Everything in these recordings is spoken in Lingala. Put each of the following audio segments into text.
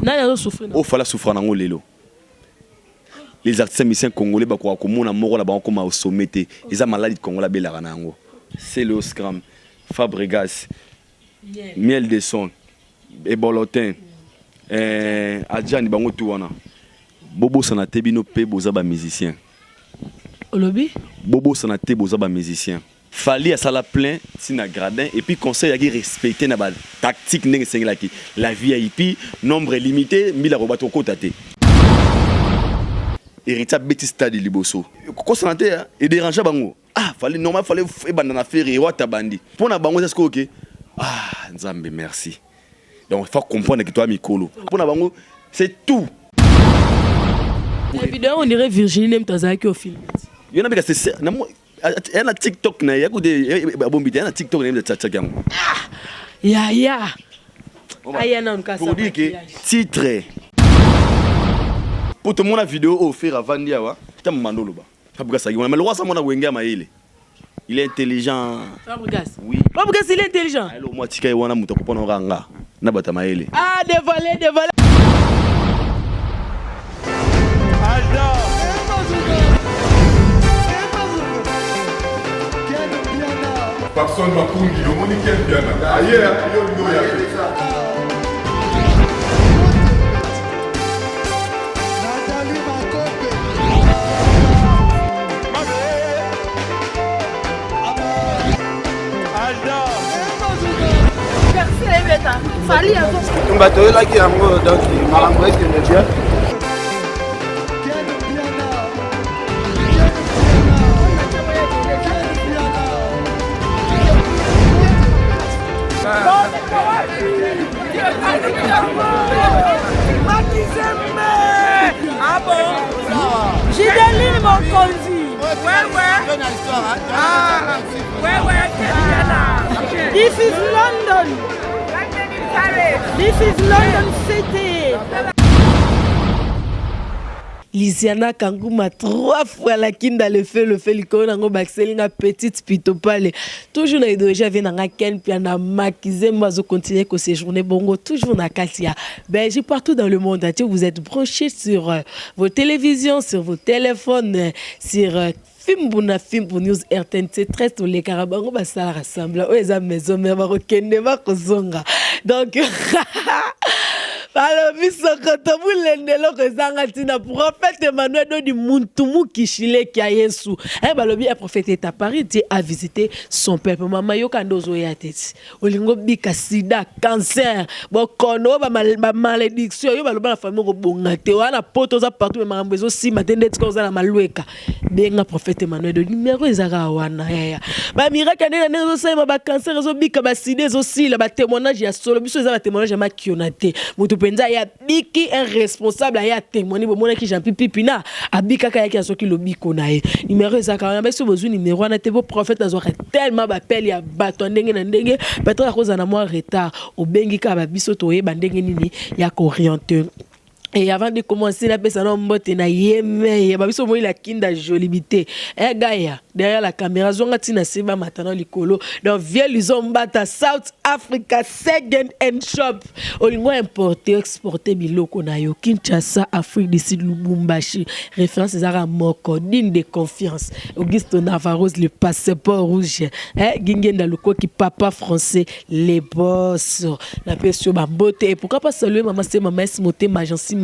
Nana souffrir. Oh fallait souffrir dans lelo. Les artistes musiciens congolais ba kwa komona moko la ba koma au sommet te. Eza maladie congolais belaka nango. C'est le scram. Fabregas. Miel de son. Ebolotin. Adjani bango tout wana. Bobo Sanate bino pe boza ba musicien. Olobi? Bobo Sanate boza ba musicien. Fali à sala plein sina gradin et puis conseil à respecter na ba tactique ndenge sengela ki la VIP nombre limité 1000 robato kotate. Hérita beti stade liboso. Ko Sanate et déranger bango. Ah fallait normal fallait e banda na faire e wata bandi. Pona bango c'est ce OK. Ah Nzambe merci. Donc il faut comprendre que toi mikolo. Pona bango c'est tout. La vidéo on dirait Virginie Mtazaki au film. Il y en a c'est il y a TikTok na ya bombité na TikTok na tchatcha yango. Ya. Aya na nkasa. Pour dire que titre pour tout le monde la vidéo offert avant dia wa ta mandolo ba. Fabregas mais le roi ça mona wenge maile. Il est intelligent. Fabregas. Oui. Fabregas il est intelligent. Allo moi tika y wana muto kopona nganga na bata maile. Ah dévoilé. Personne ne va pour dire, on est quel bien. Ailleurs, il y a Ah bon? J'ai des lignes mon conduit. This is London. This is London City. Lisiana Kanguma 3 fois la kinda le fait l'icône en baxelinga petite pitopale. Toujours na idéologie vient na ken puis na makize mazo continuer que séjourner bongo toujours na Katia. Belgique partout dans le monde entier vous êtes branchés sur vos télévisions, sur vos téléphones, sur film pour news RTNC 13 tous les carabango ba ça rassemble. O eza maison mais ba kende ba kozonga. Donc alors, prophète Emmanuel du Muntumu Kishile Kiayesu. Balobi a prophète est à Paris, Dieu a visité son peuple. Maman yo kando zo ya tete. Olingo bika sida, cancer, bokono ba malédiction, yo baloba la famille ko bongate. Wana poto za partout mais mambezo si matende tiko za na malweka. Benga prophète Emmanuel de numéro ezaka wana ya. Ba miracle na nezo sa ba cancer zo bika ba sida zo si la ba témoignage ya solo biso za ba témoignage ma kionate. Penza ya biki un responsable ya témoigner bo mona ki Jean Pipina abika ka yaki asoki lobiko na ye numéro ezaka na beso bozu numéro na te bo prophète azora tellement bapel ya bato ndenge na ndenge peut-être cause na moi retard obengi ka ba biso to yeba ndenge nini ya orienter. Et avant de commencer, la personne en mode na yeme, babiso moi la kinda jolibité. Gaya derrière la caméra, zonga tina seba matano likolo. Donc vieux lison bata South Africa Second and Shop. Olingo importer exporter biloko na yo Kinshasa, Afrique du Sud, Lubumbashi. Référence Zara Moko, digne de confiance. Augusto Navarro, le passeport rouge. Gingenda Luko qui papa français, les boss. La personne ba beauté. Et pourquoi pas saluer maman c'est maman Moté Magency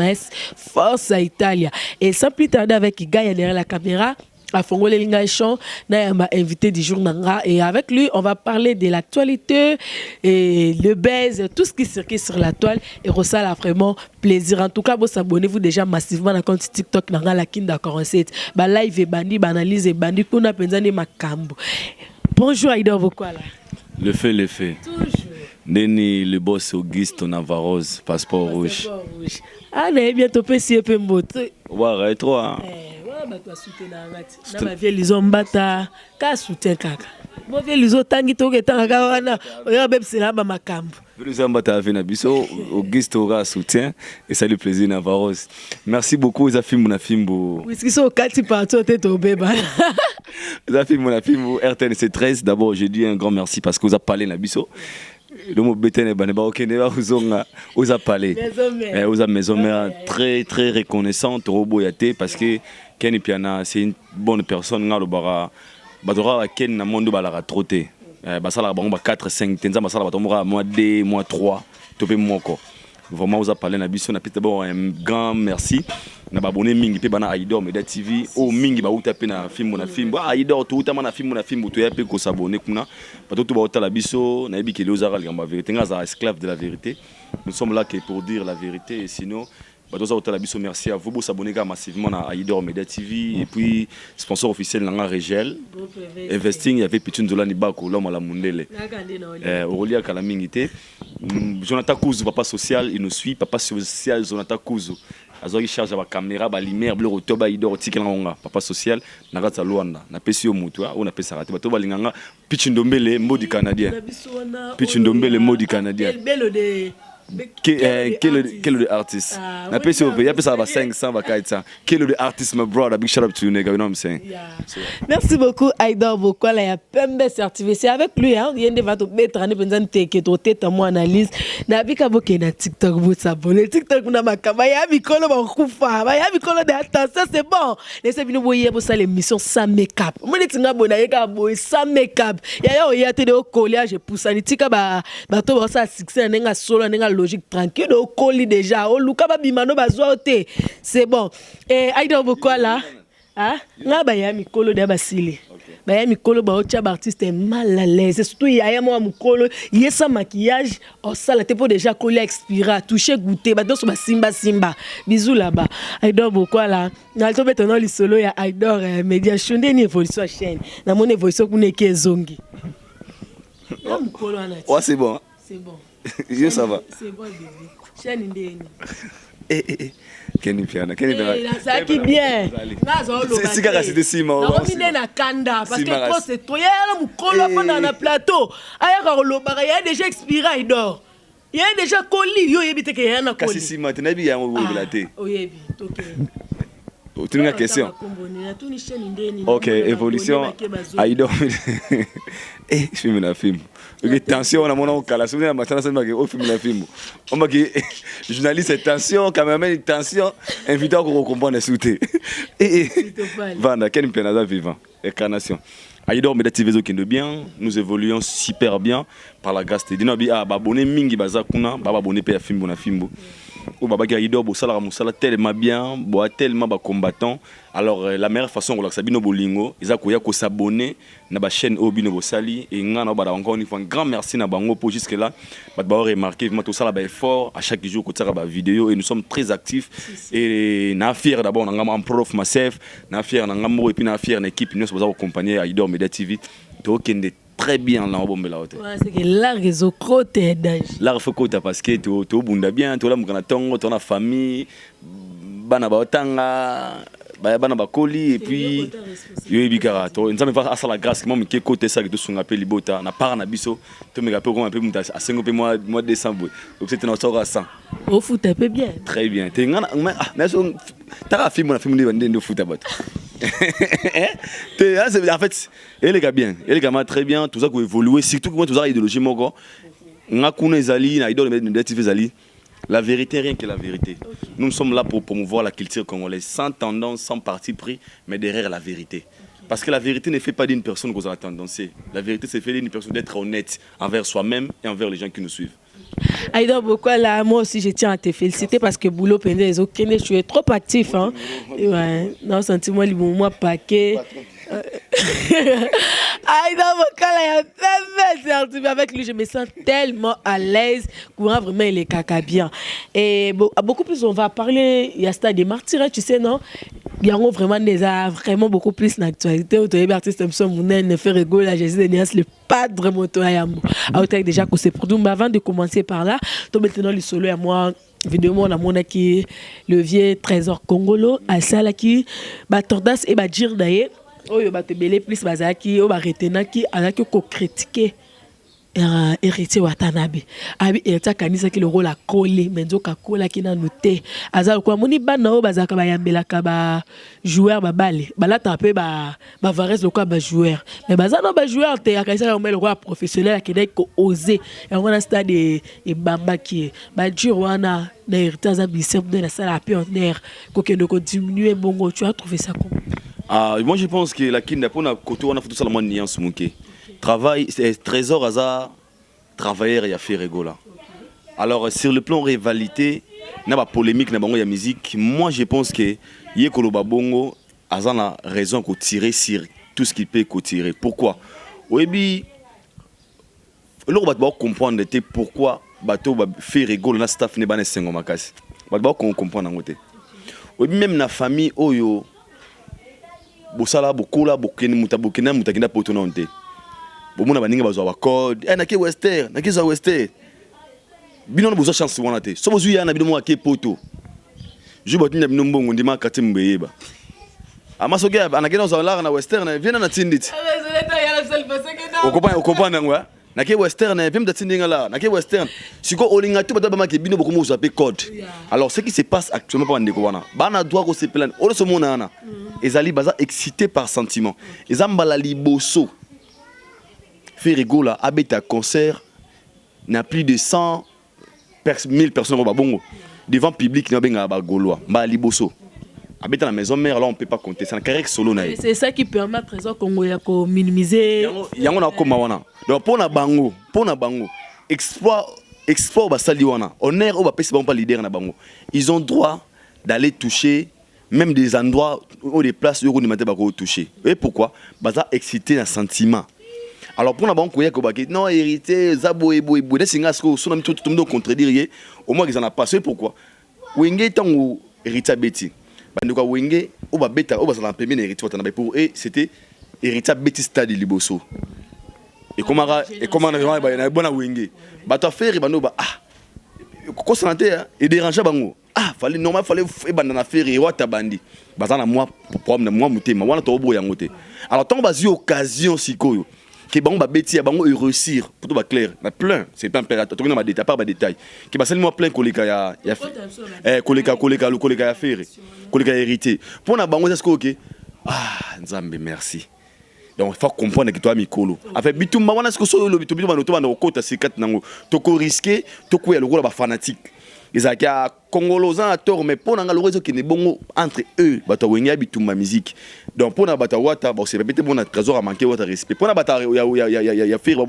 Force à Italia. Et sans plus tarder avec Gaïa derrière la caméra, à Fongole Lingachon, m'a invité du jour Nanga. Et avec lui, on va parler de l'actualité et le buzz, tout ce qui circule sur la toile. Et Rossal a vraiment plaisir. En tout cas, vous abonnez-vous déjà massivement à la compte TikTok Nanga la Kinda 47. Ba live et bandi, ba analyse et bandi, kuna penzani makambo. Bonjour Aïda Vokwala. Le fait. Toujours. Neni le boss Auguste Navarro, passeport rouge. Ah, mais bientôt PC peu moto. Ouais, toi. Ouais, bah soutenir ngati. Na ma vie lizo mbata, ka soutien kaka. Mo vie lizo tangi toke tanga wana, oya bebse na ba makambo. Lizo mbata avena biso, Auguste aura soutien et ça le plaisir Navarro. Merci beaucoup za film na fimbo. Oui, ce sont kati partout tête au bébé. Za film na fimbo RTNC 13. D'abord, je dis un grand merci parce que vous avez parlé na biso. le mot bétene baneba okende ba uzonga oza palais oza maison mère très très reconnaissante robo yate parce que Ken Piana c'est une bonne personne ngalo bara badora Ken na mondo balara trotter basala bango ba 4 5 tenza basala batomora mois 2 mois 3 topé moko vraiment oza palais na biso na pete bon un grand merci na babone mingi pe bana Aïdor Media TV o mingi ba uta pe na film Aïdor to uta na film to ya pe ko s'abonner kuna bato to ba uta la biso na yebi ke lozara ngamba vérité ngaza esclave de la vérité nous sommes là que pour dire la vérité et sinon bato za uta la biso merci à vous s'abonner massivement à Aïdor Media TV et puis sponsor officiel nanga Regel investing il y avait Pitun Zolani Bako l'homme à la mundele Aurelia Kalamingité Jonathan Kouzou papa social il nous suit papa social Jonathan Kouzou azoi charge ba caméra ba lumière bleu rotoba Aïdor tikelanga papa social na ratsa Luanda na pesi yo mutu on a pesa rate bato balinganga Pitun Dombele modi canadien Pitun Dombele modi canadien quel est le artiste? Na pesi over, ya pesa ba 500 ba 400. Quel est le artiste, my brother? Big shout out to you, nigga. You know what I'm saying? Yeah. So. Merci beaucoup, Aïdor Bokola. Il y a Pembe certifié. C'est avec lui, hein. Il y a des vatos mettre en épinzan teke to tête à moi analyse. Na bika boke na TikTok vous s'abonner. TikTok na makaba ya mikolo ba kufa. Ba ya mikolo de attention, c'est bon. Laissez bien voyer pour ça l'émission sans make-up. Moi les tinga bona yeka boy sans make-up. Ya ya te de au collage pousse ni tika ba to ba ça succès nenga solo nenga logique tranquille au colis déjà au luka ba bimano bazwa ote c'est bon et Aïdor Bokola ah nga ba ya mikolo de basili ba ya mikolo ba ocha ba artiste mal à l'aise surtout ya moi mikolo yesa maquillage au sala te pour déjà coller expira toucher goûter ba donc ba simba bisous là-bas Aïdor Bokola na to beto no li solo ya Aïdor Media Shonde ni évolution chaîne na mon évolution kuna ke zongi ouais c'est bon ça va. C'est bon, bébé. Chaîne indéni. Kenny Piana. Ça qui bien. C'est quand c'était Sima. On est na kanda parce que trop c'est toi. Il y a un colo pendant le plateau. Il y a déjà expiré Aïdor. Il y a déjà colis. Il y a déjà que un colis. Kasi Sima, tu n'as pas un relaté. Oui, OK. Tu as une question. OK, évolution. Aïdor. Eh, je filme la film. Tension, on a mon cas. La semaine matin, on a filmé la film. On m'a dit, journaliste, tension, caméraman, tension, invité à comprendre les sous-titres. Vanda, quel est vivant, incarnation. Aïdor Media TV qui est bien, nous évoluons super bien par la grâce de Dieu. Nous avons abonné mingi bazakuna, baba abonné pe film bona film. Ou baba Aïdor bo sala musala tellement bien, bo tellement ba combattant. Alors la meilleure façon de sabino bolingo, ils koya ko s'abonner na ba chaîne Obino Bosali et ngana ba encore une fois un grand merci na bango pour jusque là. Ba remarquer vraiment tout ça là ba effort à chaque jour ko tsara ba vidéo et nous sommes très actifs et na fier d'abord na ngam prof myself, na fier na ngamo et puis na fier na équipe nous sommes accompagner Aïdor Media TV. To kende très bien là bombe là haute. Ouais, c'est que l'art réseau côté d'âge. L'art faut côté parce que to bunda bien, to là mukana tongo, to na famille, bana ba otanga bana bakoli et puis yo ebikara to nzambe va asala grâce moi mike côté ça que to sunga pe libota na para na biso to me rappelle comment pe muta asengo pe mois décembre donc c'était notre à 100 au foot un peu bien très bien te ngana na so ta film na film de foot abot en fait et les gars bien et les gars très bien tout ça qu'on évoluer surtout que tout ça idéologie moko ngakuna ezali na Aïdor Media TV ezali. La vérité, rien que la vérité. Okay. Nous sommes là pour promouvoir la culture congolaise, sans tendance, sans parti pris, mais derrière la vérité. Okay. Parce que la vérité ne fait pas d'une personne qu'on a tendance. La vérité, c'est fait d'une personne d'être honnête envers soi-même et envers les gens qui nous suivent. Aïdor Bokola, moi aussi je tiens à te féliciter parce que boulot pendant les autres, tu es trop actif. Hein? Ouais, non, sentiment libre, moi, paquet. Aïdor Bokola, il y a plein de certifiés avec lui, je me sens tellement à l'aise. Courant, vraiment, il est caca bien. Et beaucoup plus, on va parler, il y a ça des martyrs, tu sais, non? Il y a vraiment beaucoup plus d'actualité. Les artistes ne fait rigoler la Jésus de Nias, le padre moto à Yambo. Déjà que c'est produit, mais avant de commencer par là, toi maintenant, le solo à moi. Vidéo on a mon qui le vieux trésor congolo à ça qui tordas et dire d'ailleurs oh yo te belé plus bazaki o ba retena qui ala ko critiquer héritier Watanabe abi héritier kanisa ki le rôle a collé menzo ka kola ki na noté azal ko moni bana o bazaka ba yambela ka ba joueur ba balé balata pe ba vares le quoi ba joueur mais bazana ba joueur te akasa le roi professionnel qui ko oser et on a stade et bamba qui ba dur wana na héritier za bisep de la salle à pionnière ko kendo ko diminuer bongo tu as trouvé ça comment? Moi je pense que la kinda pour na côté on a fait tout ça le monde nuance munké. Travail, c'est trésor hasard, travailleur et affaire rigola. Alors sur le plan rivalité, n'a pas polémique, n'a pas de musique. Moi je pense que Yekolo Babongo a la raison de tirer sur tout ce qu'il peut tirer. Pourquoi? Oui, bien, là on va comprendre pourquoi bateau va faire rigoler na staff ne pas sengo makasi. On va comprendre en côté. Oui, même na famille oyo bosala bokola bokene mutabokena mutakina potononte. Bomona baninga bazwa ba code na ke western na ke za western bino bozo chance wana te so bozu yana bino mo ke poto je botinda bino mbongo ndima kati mbeyeba amasoke anakena za lara na western viena na tindit okopana ngwa na ke western vim da tindinga la na ke western siko olinga to bataba ke bino bokomo za pe code. Alors ce qui se passe actuellement pour ndeko wana bana doit ko se plaindre o so mona na ezali baza excité par sentiment ezambala liboso Ferigola habite à concert, n'a plus de 100 1000 personnes au Babongo. Devant public, il y a un Gaulois, Liboso. Habite à la maison mère, là on ne peut pas compter. C'est un carré solo. C'est ça qui permet à Trésor Congo de minimiser. Il y a un comme donc pour na bango, exploit basaliwana. Honneur au bapé c'est pas leader na bango. Ils ont droit d'aller toucher même des endroits ou des places où on ne peut pas toucher. Et pourquoi? Baza excité un sentiment. Alors pour la banque non hérité zabo ebo ebo des singa ce que tout le monde contredire au moins ils en a passé pourquoi wenge tango hérité beti banduka wenge o ba beta o ba la premier hérité watana pour et c'était hérité beti stade liboso et comment na bona wenge bato faire bano ba ko santé et déranger bango fallait normal fallait ebanda na faire et wata bandi bazana moi problème na moi mutema wana to bo yango te. Alors tant bazi occasion sikoyo que bango ba beti ya bango réussir pour tout ba clair na plein c'est pas impératif to na détail pas ba détail que ba seulement plein koleka ya koleka ya faire koleka hérité pour na bango est-ce que OK nzambe merci. Donc il faut comprendre que toi mikolo avec bitumba wana ce que so lo bitumba ba to ba na kota C4 nango to ko risquer to ko ya lokola ba fanatique ezaki a congolais à tort mais pour nga le réseau qui n'est bon entre eux bato wenga bitumba musique. Donc pour na bata wata bon c'est répéter bon na trésor a manqué wata respect pour na bata ya faire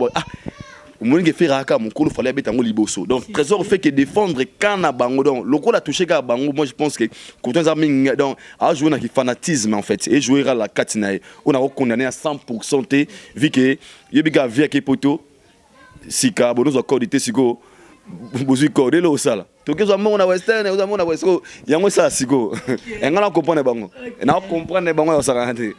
Moulingue fait raka mon colo fallait mettre en liboso. Donc trésor fait que défendre quand na bango donc le colo a touché ka bango moi je pense que quand on a donc a joué dans le fanatisme en fait et jouer à la katinae on a condamné à 100% té vu que yebiga via ke poto sika bono zo code siko bozu code lo sala to ke zo mona western o mona wesko yango sa siko engana comprendre bango na comprendre bango o sala hante.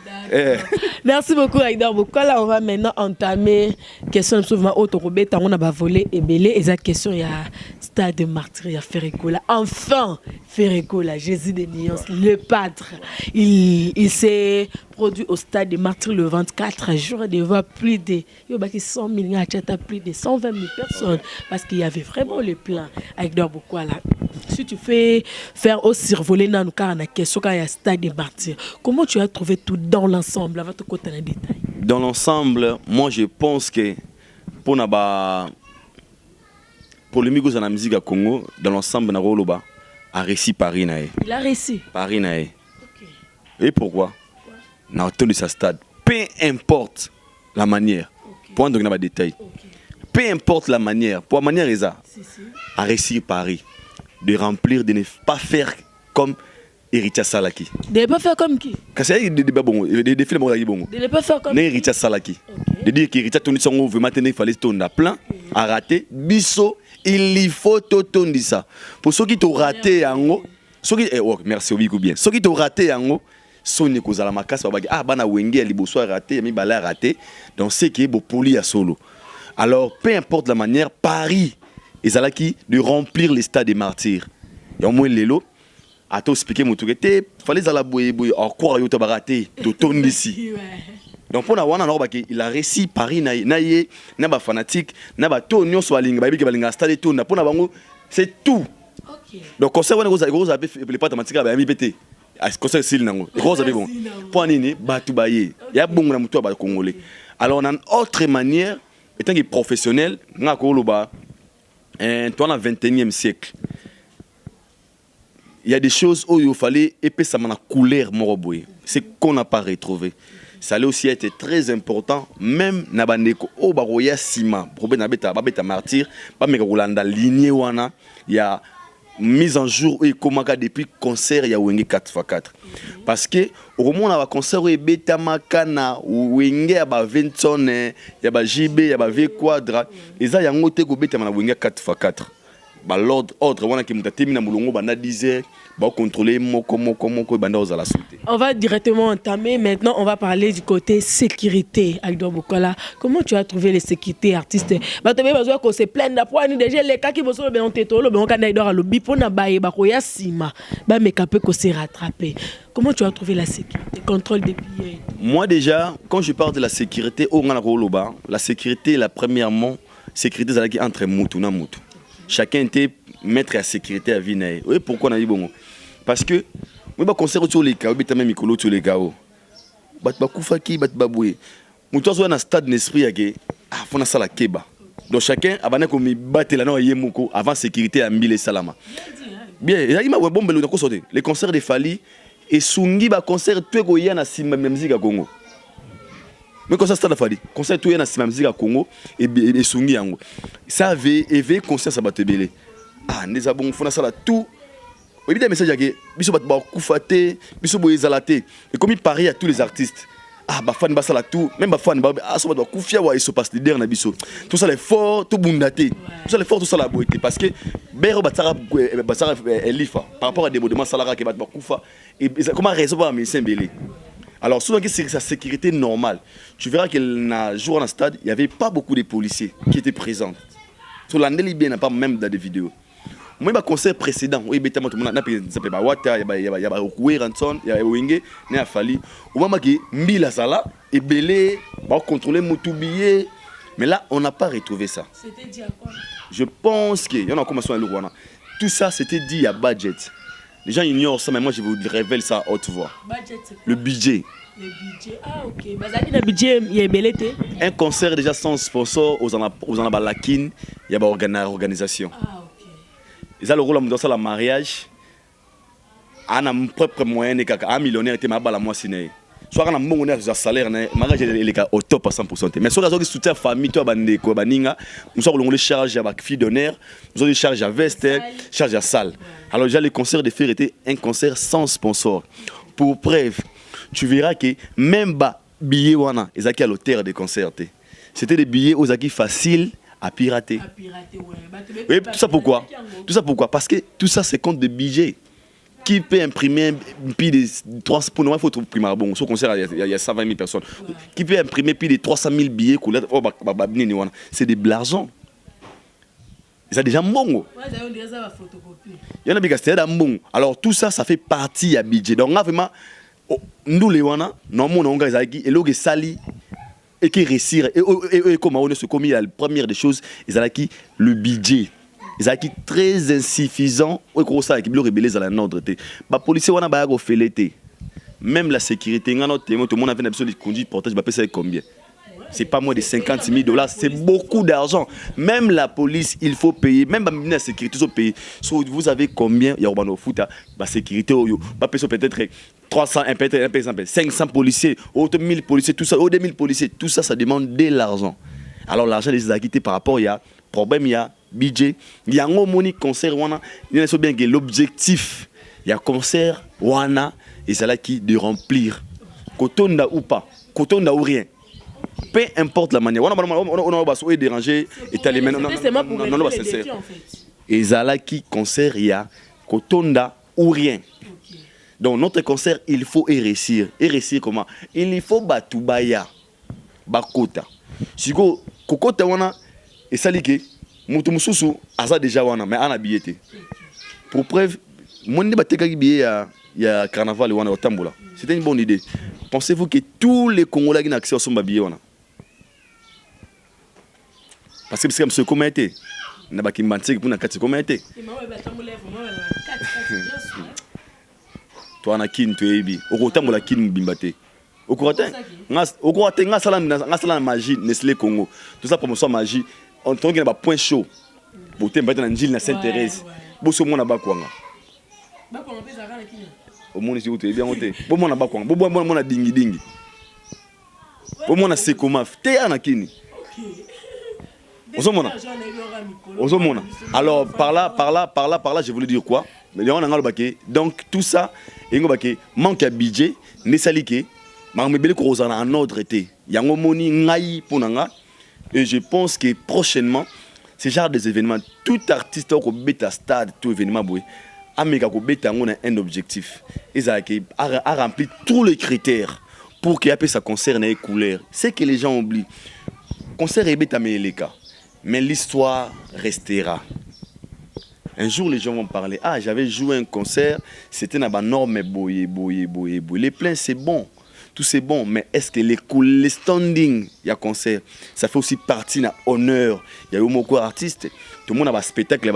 Merci beaucoup Aïdar Bokola. On va maintenant entamer question souvent autre robeta on a ba volé et belé et cette question il y a stade de martyr à Ferregola. Enfin Ferregola Jésus des nuances le pâtre il s'est produit au stade de martyr le 24 jours devant plus de 100 000 plus de 120 000 personnes parce qu'il y avait vraiment le plan Aïdar Bokola. Si tu fais faire au survoler dans le cas na question quand il y a stade de martyr comment tu as trouvé tout dans l'ensemble avant de côté les détails. Dans l'ensemble, moi je pense que pour naba polémique dans la musique à Congo, dans l'ensemble na roloba a réussi Paris nae. Il a réussi. Paris nae. OK. Et pourquoi? Na hauteur de sa stade, peu importe la manière. Okay. Pour donc na ba détail. Okay. Peu importe la manière, pour la manière eza. A réussi Paris de remplir de ne pas faire comme Héritier Salaki. De ne pas faire comme qui? Quand c'est des films bon. De ne pas faire comme Héritier Salaki. De dire qu'Héritier Tony Songo veut maintenant il fallait tourner à plein, à rater. Bisso, il faut tourner ça. Pour ceux qui t'ont raté en haut, ceux qui merci Obiku bien. Ceux qui t'ont raté en haut, Sonne kozala makasi ba bana wenge ya liboso raté, mi bala raté. Donc c'est qui est beau poli à solo. Alors peu importe la manière, Paris ezalaki de remplir les stades des martyrs. Et au moins lelo à tout expliquer mon truc fallait à la boye en quoi yo tabaraté to tourne ici Donc pour Nawana il a réussi Paris naie na ba fanatique na ba to nyonso balinga ba biki balinga stade to na pona bango c'est tout. OK. Donc concert wana go za les pas thématique ba mi pété. Concert sil nango. Go za bon. Pour nini batu baye. Ya bongo na muto ba congolais. Alors on a une autre manière étant que professionnel nga ko loba toi dans le 21e siècle. Il y a des choses où il fallait épais ça la couleur moroboy. C'est qu'on n'a pas retrouvé. Ça allait aussi être très important, même na bandeko o baroya sima, problème na beta martyr, pas me rolanda lignée wana, il y a mise en jour et komaka depuis concert il y a wenge 4x4. Parce que au moment na concert et beta makana wenge ya ba Vinson, ya ba JB, ya ba V quadra, eza yango te ko beta na wenge 4x4. Bah l'ordre wana ki mutatemi na mulongo banda 10h ba contrôler moko banda ozala sauter. On va directement entamer maintenant, on va parler du côté sécurité avec Bokola. Comment tu as trouvé les sécurités artistes? Ba tebe bazwa ko se plaindre da poani déjà les cas qui boso le ben teto le ben kana idora lo bipo na baye ba ko ya sima ba mekape ko se rattraper. Comment tu as trouvé la sécurité, contrôle des billets? Moi déjà quand je parle de la sécurité au ngana ko loba, la sécurité la premièrement sécurité zalaki entre mutu na mutu. Chacun était maître à sécurité à Vinae. Oui, pourquoi on a dit bon? Parce que moi, je concert sur les cas, je suis sur les cas. Je suis koufaki, je suis baboué. Je suis dans un stade d'esprit, il faut que la keba. Donc chacun, avant de battre la noix, avant sécurité à Mbile Salama. Bien, il y a un bon bel les concerts de Fali et Sungi, le concert, tout est dans la musique à Congo. Mais concert stade Fali, concert tout est dans la musique à Congo et Sungi yango. Ça avait éveillé concert ça batebele. Ah, nous avons fait ça tout. Il y a des messages qui biso bat kufate, biso boyezalate. Et comme il parie à tous les artistes. Ah, ba fan ba sala tout, même ba fan ba so bat kufia wa iso passe leader na biso. Tout ça les fort, tout bundaté. Tout ça les fort, tout ça la beauté parce que bero batsara elifa par rapport à des mouvements salara qui bat kufa et comment raison pas mais Sembélé. Alors, souvent, c'est sa sécurité normale. Tu verras qu'un jour dans le stade, il n'y avait pas beaucoup de policiers qui étaient présents. Sur l'année, il n'y a pas même dans des vidéos. Moi, le concert précédent, il y a Okué Ranson, il y a Wenge, il y a Fali. Au moment où Mbila Sala, et Belé, contrôler Moutoubié. Mais là, on n'a pas retrouvé ça. C'était dit à quoi? Je pense qu'il y en a commencé à l'Ourouana. Tout ça, c'était dit à budget. Les gens ignorent ça, mais moi je vous révèle ça à haute voix. Budget, c'est quoi? Le budget. Le budget, ah ok. Le budget, il y a belleté. Un concert déjà sans sponsor, aux Anabalakine, il y a une organisation. Ah ok. Et ça, le rôle dans ça, le mariage, on a un propre moyen, un millionnaire était ma balle à moi ciné. Soit on a un bon salaire, mariage est au top à 100%. Mais soit on a soutien famille, toi, bandeko, baninga, nous avons les charges à fille d'honneur, nous avons les charges à veste, charges à salle. Alors déjà, le concert de fer était un concert sans sponsor. Pour preuve, tu verras que même bas billets wana, ils ont à l'auteur des concerts. C'était des billets aux acquis faciles à pirater. Oui, tout ça pourquoi? Tout ça pourquoi? Parce que tout ça c'est compte de budget. Qui peut imprimer plus de 300 pour nous, il faut imprimer bon. Sur concert, il y a 120 000 personnes. Ouais. Qui peut imprimer plus de 300 000 billets? C'est de l'argent. C'est déjà bon. Il y en a qui sont bon. Alors tout ça, ça fait partie du budget. Donc vraiment, nous les wana, normalement on a et l'eau sali et qui réussir et comme on se commis la première des choses, ils ont acquis le budget. Ils ont acquis très insuffisant. Et comme ça, ils ont rebellé à la nôtre. Les policiers wana ba go felete. Même la sécurité, tout le monde a fait une absolue conduite portage, bah c'est combien? C'est pas moins de 50 000 $, c'est beaucoup d'argent. Même la police, il faut payer. Même la sécurité, il faut payer. So, vous avez combien? Il y a la sécurité, peut-être 300, peut-être 500 policiers, 1000 policiers, tout ça, 2000 policiers, tout ça, ça demande de l'argent. Alors l'argent les a quittés par rapport, il y a problème, il y a budget, il y a un moni concert, il y a bien que l'objectif, il y a concert, et c'est là qui de remplir. Kotonda ou pas, kotonda ou rien. Peu importe la manière. On a dérangé. Et Zala qui concert, il y a Kotonda ou rien. Donc notre concert, il faut réussir. Et réussir comment? Il faut Batubaya, Bakota. Si Kokota wana, et ça dit que Moutumususu, Asa déjà wana, mais on a billetté. Pour preuve, mon débat il y a carnaval wana au Tambola. C'était une bonne idée. Pensez-vous que tous les Congolais qui ont accès au son babillon? Parce que c'est comme ce qu'on a été. On a qui mentir pour nous comment été. Toi na kin tu ebi. Okota mola kin bimbate. Okota nga sala magie Nestlé Congo. Tout ça promotion magie. On tombe na point chaud. Boté mbate na njili na Sainte-Thérèse. Boso mona bakwanga. Bakwanga pesa kana kini. Omoni si utu bien ote. Bo mona bakwanga. Bo mona dingi. Bo mona sekoma. Te ana kini. Ozomona. Alors par là, je voulais dire quoi? Donc tout ça, manque de budget, nesalike, mais en ordre été. Yangomoni ngai ponanga. Et je pense que prochainement, ce genre des événements, tout artiste au bêta stade, tout événement boy, ameka ko bêta on a un objectif. Ils a rempli tous les critères pour qu'il y ait sa concert na couleur. C'est que les gens oublient. Concert est bêta mais les cas. Mais l'histoire restera. Un jour, les gens vont parler. Ah, j'avais joué un concert, c'était dans la norme boye. Les pleins, c'est bon. Tout c'est bon. Mais est-ce que les standing, il y a concert, ça fait aussi partie de l'honneur. Il y a eu beaucoup d'artistes. Tout le monde a un spectacle.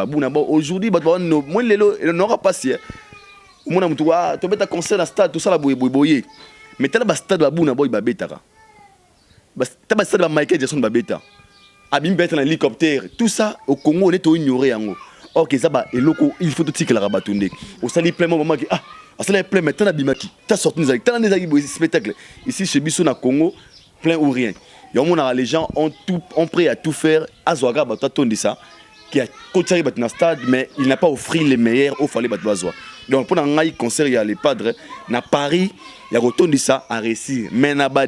Aujourd'hui, il n'aura pas si. Tout le monde a un concert dans le stade, tout ça, boye. Mais tu as un stade de la boye, babeta. Tu as un stade de Michael Jackson, babeta. Abim bête en hélicoptère, tout ça au Congo on est ignoré yango. OK ça ba eloko il faut tout que la rabatunde. Au sali plein moment qui ça là plein maintenant abimaki. Tu sorti des spectacle ici chez Bisso na Congo plein ou rien. Les gens ont prêt à tout faire azwaga ba tondi ça qui a continué battre dans stade mais il n'a pas offert les meilleurs au fallait battre bazwa. Donc pour un concert il y a les padres na Paris il y a retourné ça à réussir mais naba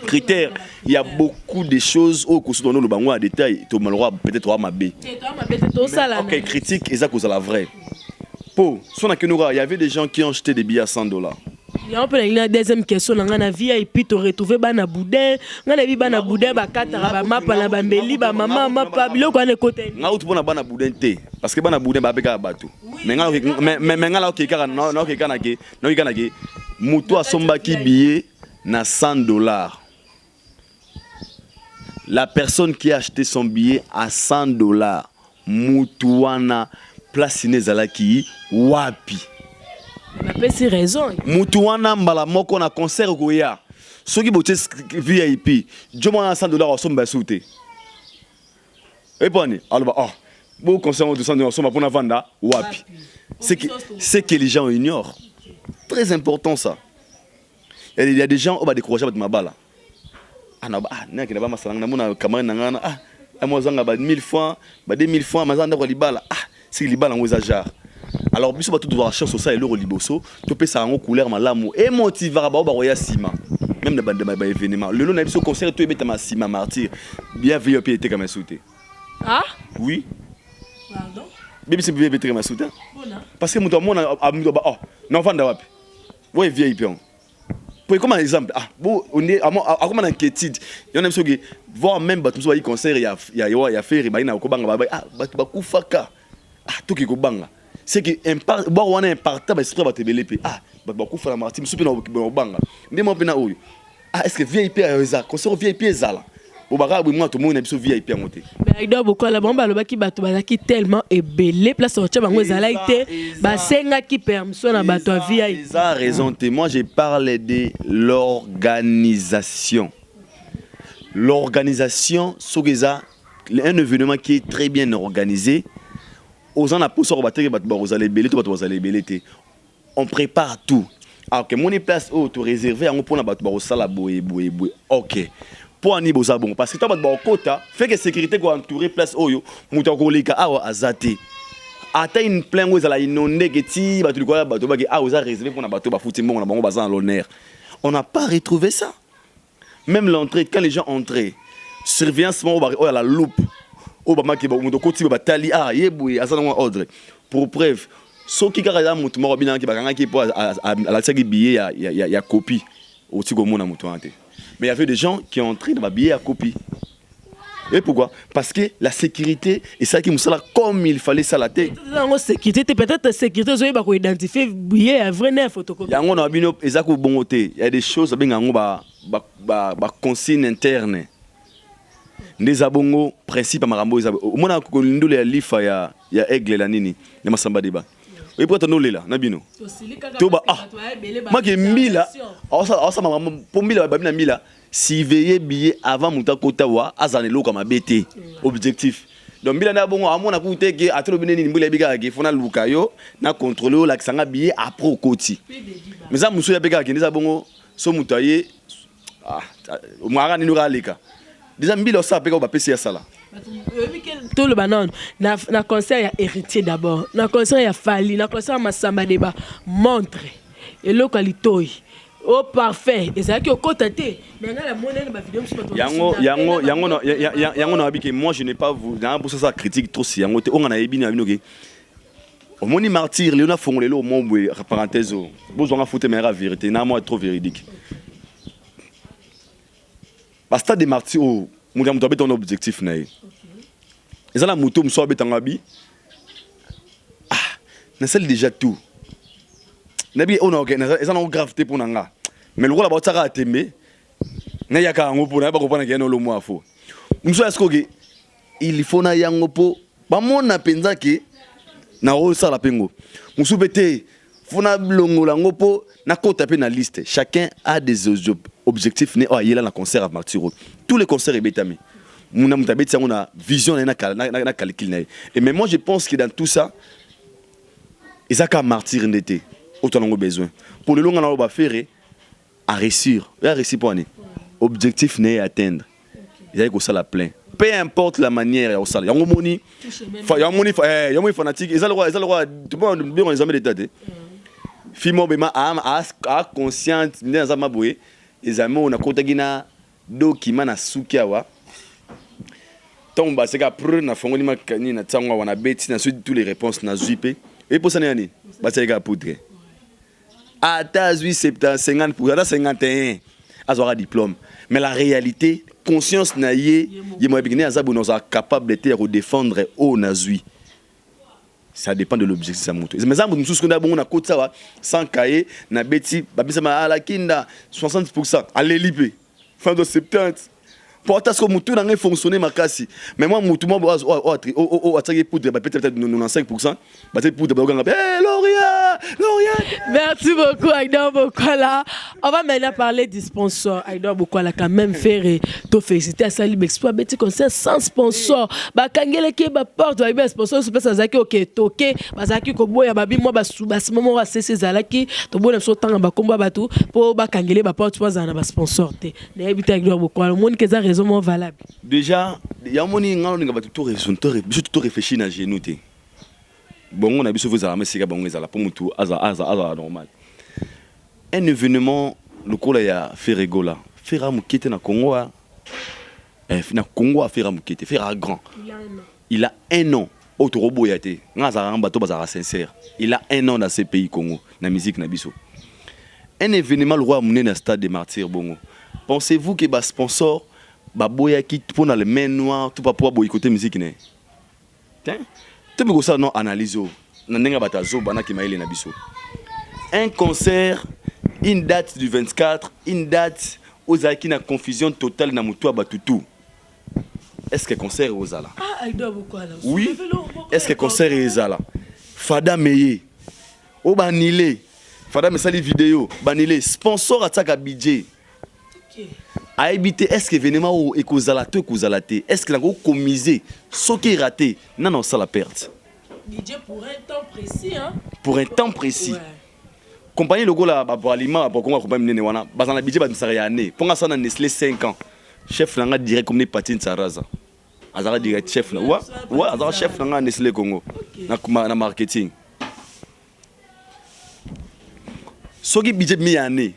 critères il y a beaucoup de choses au cours de nos bango à détail to malroi peut-être ma b OK critique et ça cause la vraie pour son il y avait des gens qui ont acheté des billets à $100. Il y a une deuxième question dans la vie et puis tu retrouver bana boudin ngana bi bana boudin ba katara ba mapa na bambeli ba mama mapa biloko ane côté nga utu bona bana boudin te parce que bana boudin ba beka bato mais ngala OK kaka na OK kana ke muto asombaki billet na $100. La personne qui a acheté son billet à $100 mutuana place inezalaki wapi. C'est raison. Mutuana mbala moko na concert koya. Soki bote VIP, jomana $100 osomba soute. Et bon, alors bon concert de $100 osomba pour na vanda wapi. C'est que les gens ignorent. Très important ça. Il y a des gens qui ont découragé de ma balle. Ah non, n'a pas ma salang na mona camarade nangana moi zanga 1000 francs, 2000 francs mazanda ko libala. C'est libala on exagère. Alors biso ba tout devoir chercher ça et le liboso, to pe ça en couleur malamu et motivera ba roya sima. Même na bande ba événement. Le long na biso concert to ebeta ma sima martyr. Bien VIP était comme sauté. Ah? Oui. Pardon. Bibi c'est VIP comme sauté. Parce que muto mona amuto ba non vanda wapi. Ouais VIP on. Pour comme un exemple, on est comme une inquiétude. Il y en a qui voir même bateau soit concert il y a fait ribaina ko banga bateau ba kufaka. Tout qui ko banga. C'est que bon on est impartable esprit ba tebelepe. Ba kufa la marti musupi na banga. Ndemo pena oyo. Est-ce que VIP a concert VIP ezala? Obara moi tout le monde a biso VIP à monter. Mais il doit beaucoup la bombe le baki bato bazaki tellement ebelé place au tcha bango ezala été ba senga ki permission na bato VIP. Ça a raison. Moi j'ai parlé de l'organisation. L'organisation sogeza un événement qui est très bien organisé. Aux en a poussé au batterie bato vous allez belé tout vous allez belé. On prépare tout. Alors que mon place au tout réservé on pour na bato ba sala boye. OK. Pour ani boza bon parce que toi ba kota fait que sécurité ko entourer place oyo muto ko lika awa azate ata une plein oza la inondé que ti ba tu ko ba to ba ke oza réservé pour na bato ba fouti mbongo na bango baza en l'honneur. On n'a pas retrouvé ça. Même l'entrée quand les gens entraient surveillance mo ba la loupe o ba maki ba muto ko ti ba tali yeboué azana ordre pour preuve so ki kaka ya muto mo bina ki ba kanga ki po à la tsaki billet ya copie au ti ko mona muto ante. Mais il y avait des gens qui ont entré dans ma billet à copie. Et pourquoi? Parce que la sécurité et ça qui me sala comme il fallait ça la tête. La sécurité, peut-être la sécurité, vous avez identifié billet un vrai photocopie. Il y a un abino exact bon côté. Il y a des choses bien en ba consigne interne. Des abongo principe marambo au mona ko ndule ya lifa ya aigle la nini ya masamba débat. Et pourquoi tu là nabino? Toba ah. Maki mila. Asa marambo pombila babina mila. Si veiller billet avant muta kota wa azanelo kama bete objectif. Donc bila na bongo amona kuté ke atelo bineni mbula biga ke fona luka yo na contrôler la kisanga billet après koti. Mais ça muso ya biga ke ndeza bongo so mutaye ah mwara ni nura leka. Déjà mbila ça peka ba pesi ya sala. Tout le banon na concert ya héritier d'abord. Na concert ya Fali, na concert Masamba Débat montre et localité. Oh parfait, et ça qui au côté mais la monnaie ba vidéo yango na habike moi je n'ai pas vous dans pour ça critique trop si yango te on a ebini abino ke au moni martyr Léona Fongolelo au mon parenthèse besoin de foutre mais la vérité na moi trop véridique basta des martyrs au mon doit ton objectif na et ça la moto me soit betangabi ah na celle déjà tout nabi on a ça non gravité pour nanga mais le rôle là ça a tembe na yaka ngo pour na ba kopana ke no lo mo afo mso asko ke il faut na yango po ba mona penza ke na ro ça la pengo mso bete fona blongo la ngo po na kota pe na liste chacun a des objectifs né yela na concert à Martiro tous les concerts et betami mona mutabeti on a vision na calcul na et mais moi je pense que dans tout ça et ça ka martyr ndete autant on a besoin pour le long on va faire à réussir pour année objectif n'est atteindre il y a que ça la plein peu importe la manière au salaire yango moni yango fanatique ils ont tout bon bien on les amis d'état fimo bema a conscience dans ma boye les amis on a kotagina document na sukiawa tomba c'est ka prendre na fongoni makani na tsangwa wana beti na suite tous les réponses na zuipe et pour ça nani ba c'est ka poudre à 18 70 50 pour 51 azora diplôme mais la réalité conscience na yé moi bigné azabu nous capable de défendre au nazui ça dépend de l'objectif ça moto mais ça nous sous qu'on a bon na côté ça sans cahier na beti babisa ma ala kinda 60% allez liper fin de 70 pour tas comme tout n'a fonctionné makasi mais moi mutu moi attaquer pour peut-être 95% bah pour de Lauria merci beaucoup Aïdor Bokola on va maintenant parler du sponsor Aïdor Bokola quand même faire to féliciter à Salib Expo beti concert sans sponsor ba kangele ke ba porte ba sponsor se passe zaki OK toké ba zaki ko boya ba bi moi ba moment wa cc zalaki to bona so tanga ba komba batu pour ba kangele ba porte wa zana ba sponsor te na ebita Aïdor Bokola mon que raison valable déjà il y a moni ngalo ninga ba tout raison tout réfléchir na genou te bon on a biso vous mais c'est bon ezala pour mutu aza normal un événement le ko la ya Ferregola fera mukete na Congo na Congo fera mukete fera grand il a un an autorobo yate ngaza bato bazara sincère il a un an dans ce pays Congo na musique na biso un événement le roi mené na stade des martyrs bongo pensez-vous que ba sponsor baboya qui pour dans le main noir tout pas pour boycotter musique né tiens tu peux ça non analyse na ndenga batazo bana ki maile na biso un concert une date du 24 une date aux aki na confusion totale na mutu batutu est-ce que concert ozala ah Aïdor Bokola oui est-ce que concert ezala fada meye o banile fada mesali vidéo banile sponsor ataka budget a habité est-ce que événement ou ekozala to kozalate est-ce que la go commiser ce qui est raté non ça la perte budget pour un temps précis hein pour un temps précis compagnie logo la ba aliment pour qu'on compagnie nene wana bazana budget ba misara année pour ça na Nestlé 5 ans chef nanga direct comme les patines saraza azara direct chef na ouais azara chef nanga Nestlé Congo na marketing so qui budget mi année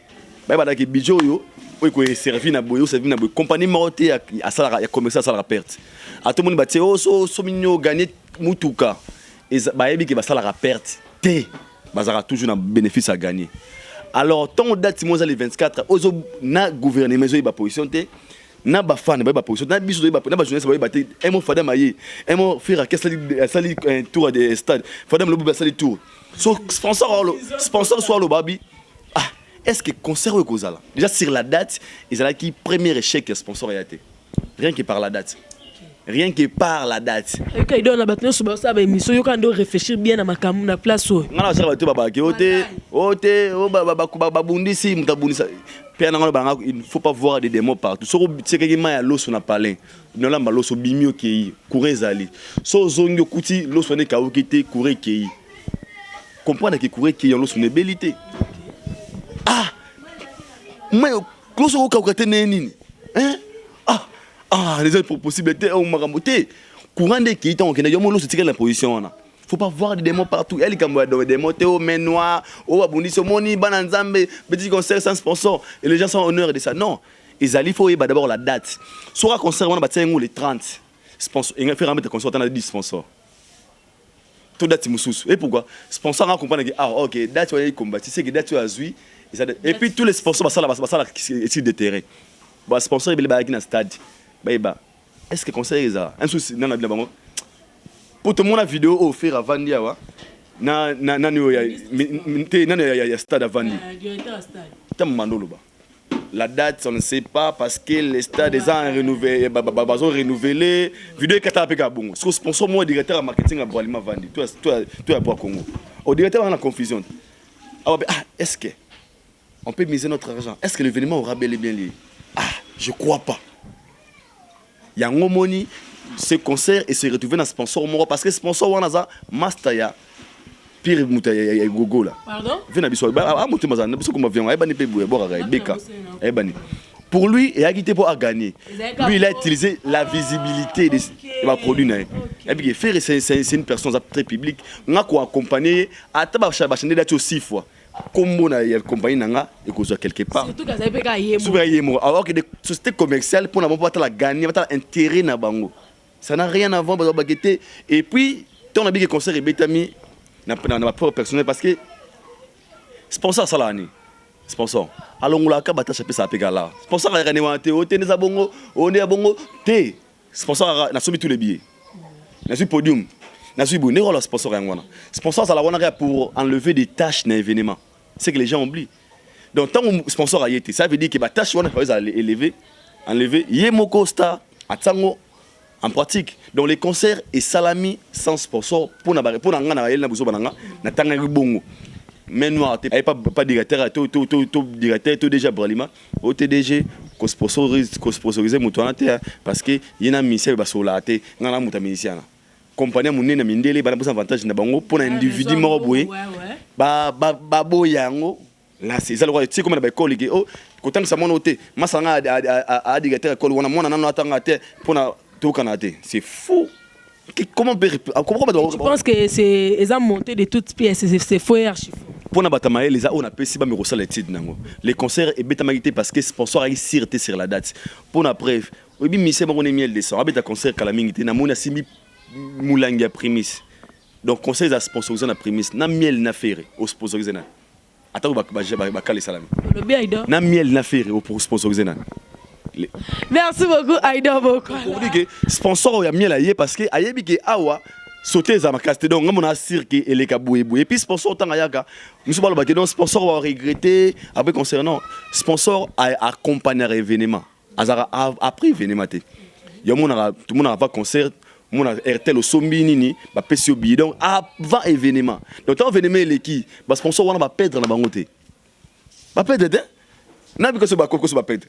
ba ba ki budget yo oui servi na boyo compagnie maroté à ça ya commerce ça la perte à tout le monde batie so minyo gagner mutuka et ba yebi ki ba ça la perte té bazara toujours na bénéfice à gagner alors tant date mo za le 24 ozo na gouvernement zo ba position té na ba fan ba position na biso ba na ba jeunesse ba te un mot Fadam aye un mot faire qu'est-ce sali tour de stade Fadam le ba sali tour so sponsor soit le babi ah est-ce que concert ou cause là déjà sur la date ils allaient qui premier échec sponsor a été rien que par la date. Rien que par la date. Et quand il donne la bataille sur ça, ben monsieur, quand on doit réfléchir bien à ma camoufle la place où. On a déjà baba qui babundisi mutabundisa. Puis il ne faut pas voir des démons partout. So c'est que ma l'os on a parlé. Non là l'os au bimio qui courir zali. So zongo kuti l'os on est kaokité courir qui. Comprendre que courir qui l'os on est bellité. Ah. Mais l'os au kaokité nini. Hein? Ah, les autres possibilités au maramoté. Courant de qui t'ont qu'il y a mon lot se tirer la position là. Faut pas voir des démons partout. Elle comme des démons au main noir, au abundi so moni bananzambe, petit concert sans sponsor et les gens sont en honneur de ça. Non, ils allaient faut d'abord la date. Soit concert on va tirer les 30 sponsors et faire remettre concert on a 10 sponsors. Tout date mususu. Et pourquoi? Sponsor on comprend que ah OK, date on y combattre, c'est que date tu as joué et puis tous les sponsors ça sur de terrain. Bah sponsor il va dans stade. Bah, est-ce que conseil ça un souci non la bango pour tout le monde la vidéo offert avant dia wa na ya stade avant dia tam mandolo ba la date on ne sait pas parce que les stades des ans renouvelé bazon renouvelé vidéo kata peka bongo ce sponsor moi directeur marketing à Boalima Vandi toi pour Congo au directeur on a confusion ah est-ce que on peut miser notre argent est-ce que l'événement aura bel et bien lié ah je crois pas. Il y a un moment ce concert et se retrouver dans sponsor moro parce que sponsor wana za master pire muta ya gogo là. Pardon? Vena biso a muta mazana biso comme avion ayebani pe boye bora beka ayebani. Pour lui et a quitté pour à gagner. Lui il a utilisé la visibilité de va produit na. Et puis faire c'est une personne très publique. On a quoi accompagner à taba chande date aussi fois. Comme na compagnie nanga et que soit quelque part surtout quand ça peut gagner alors que des sociétés commerciales pour n'avoir pas la gagner pas intérêt na bango ça n'a rien à voir avec baguette et puis ton habit concert et betami na propre personnel parce que sponsor ça l'année sponsor alors on la ka bata chaper ça pega là sponsor a gagné wanté o tenez à bongo on est à bongo té sponsor na soumis tous les billets na sur podium. Le sponsor, ça la pour enlever des tâches dans l'événement. C'est que les gens oublient. Donc, tant que sponsor a été, ça veut dire que la tâche, on va enlever. Il y a mon constat en pratique. Donc, les concerts et salami sans sponsor, pour mais nous, pas directeur, directeur, déjà Bralima, au TDG, qu'on sponsorise parce que il y a un ministère qui est un ministère. Compagnie monene na mindele bana pour avantage na bango pour un individu moko boye ba boyango là c'est ça le roi tu sais comme na ba école que oh kotanga sa mono te masanga a directeur école wana mona nano atanga te pour na to kanate c'est fou comment je pense que c'est ils ont monté de toutes pièces c'est faux et archi pour na batamaye les a on a pesi ba me rosala les titres nango les concerts et betamagité parce que sponsor a sûreté sur la date pour na preuve obi mise ba on miel descend abeta concert kala mingité na mona simi Moulangia prémisse. Donc conseil à sponsoriser la prémisse. Na miel na ferré au sponsoriser na. Attends ba kale salami. Le bien Aïda. Na miel na ferré au pour sponsoriser na. Merci beaucoup Aïda beaucoup. Pour dire que sponsor ya miel aye parce que ayebi ke awa sauter za makaste donc on a cirque et les kaboué et puis sponsor tant ayaka. Monsieur balo ba donc sponsor va regretter après concernant sponsor a accompagner l'événement. Azara après événement té. Yo tout le monde va concert mon RTL au sombi nini ba pesi au billet donc avant événement donc tant événement les qui ba sponsor wana ba perdre na bangoté ba perdre na bi ko so ba perdre.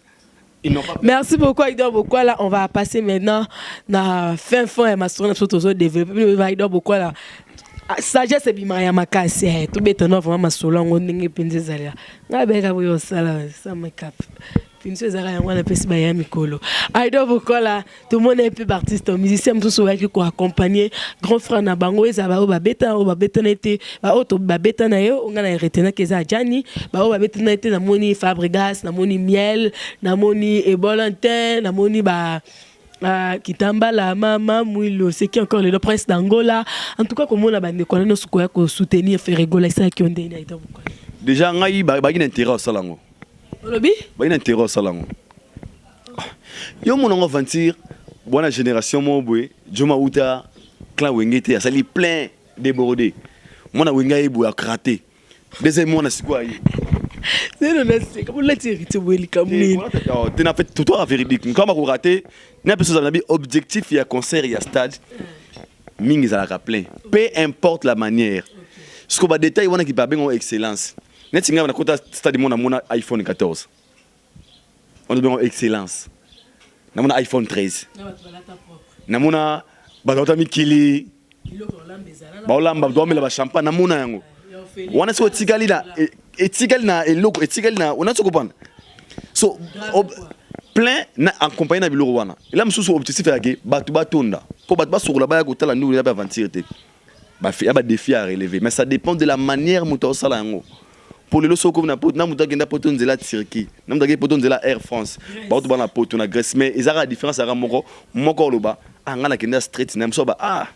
Merci beaucoup Aïda beaucoup là on va passer maintenant na fin et master na développer Aïda beaucoup là sagesse bima ya makasi tout bétonno vraiment masolongo ndenge penze zalia ngabeka boyo sala ça make up. Tout le monde est plus artiste, musicien, tout ce qui accompagner grand frère na bango ezaba o babeta o babeta été ba auto babeta na yo on a retenu que ça Jani ba o babeta na été na moni Fabregas na moni miel na moni Ebolantin na moni ba Kitamba la mama Mouilo c'est qui encore le prince d'Angola en tout cas comme on a bande qu'on a soutenir faire rigoler ça qui ont donné déjà ngai ba intérêt au salango Olobi? Ba intérêt au salango Yo mon aventure, bonne génération mon boy, Joma Uta, clan Wengete, ça li plein débordé. Mon Wenga Ibu a craté. Deuxième mois, c'est quoi? C'est le comme la tiré, tu vois, comme lui. Tu n'as fait tout toi véridique. Quand on a raté, n'a pas besoin d'un objectif, il y a concert, il y a stade. Mingi ça la plein. Peu importe la manière. Ce qu'on va détailler, on a qui pas bien en excellence. Net singa na kota stade mon na iPhone 14. On a bien en excellence. Na mon iPhone 13. Na mon ba mikili. Ba olamba do mela ba champagne na mon yango. Wana so tigali na etigali na eloko etigali na on a tout comprendre. So plein na accompagné na biloko wana. Là mususu objectif ya ke batu batonda. Po batu ba sokola ba ya kotala ndu ya ba aventure te. Ba fait ba défi à relever mais ça dépend de la manière muto sala yango. Pour les loso comme na poto na muto genda poto nzela Turquie. Na muto genda poto nzela Air France. Ba to ba na poto na Grèce mais ils a différence ara moko loba. Ah ngana kenda street na mso ba ah.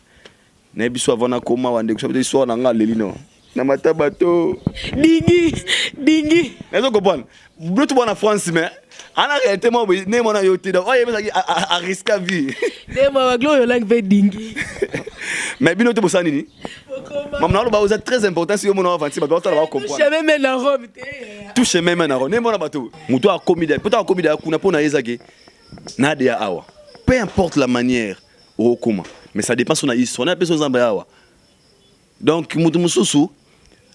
Na biso avana koma wande ko so so na nga lelino. Na mata bato dingi nazo comprendre bloto bona France mais en réalité moi né mona yoté donc oye mais à risque à vie né moi glo yo lang ve dingi mais bino to bosani ni maman lo ba vous êtes très important si yo mona avancer ba doit la comprendre touche même na Rome touche même na Rome né mona bato muto a comida peut a comida kuna pona ezake na de awa peu importe la manière au comment mais ça dépend son histoire na personne en awa donc mutu mususu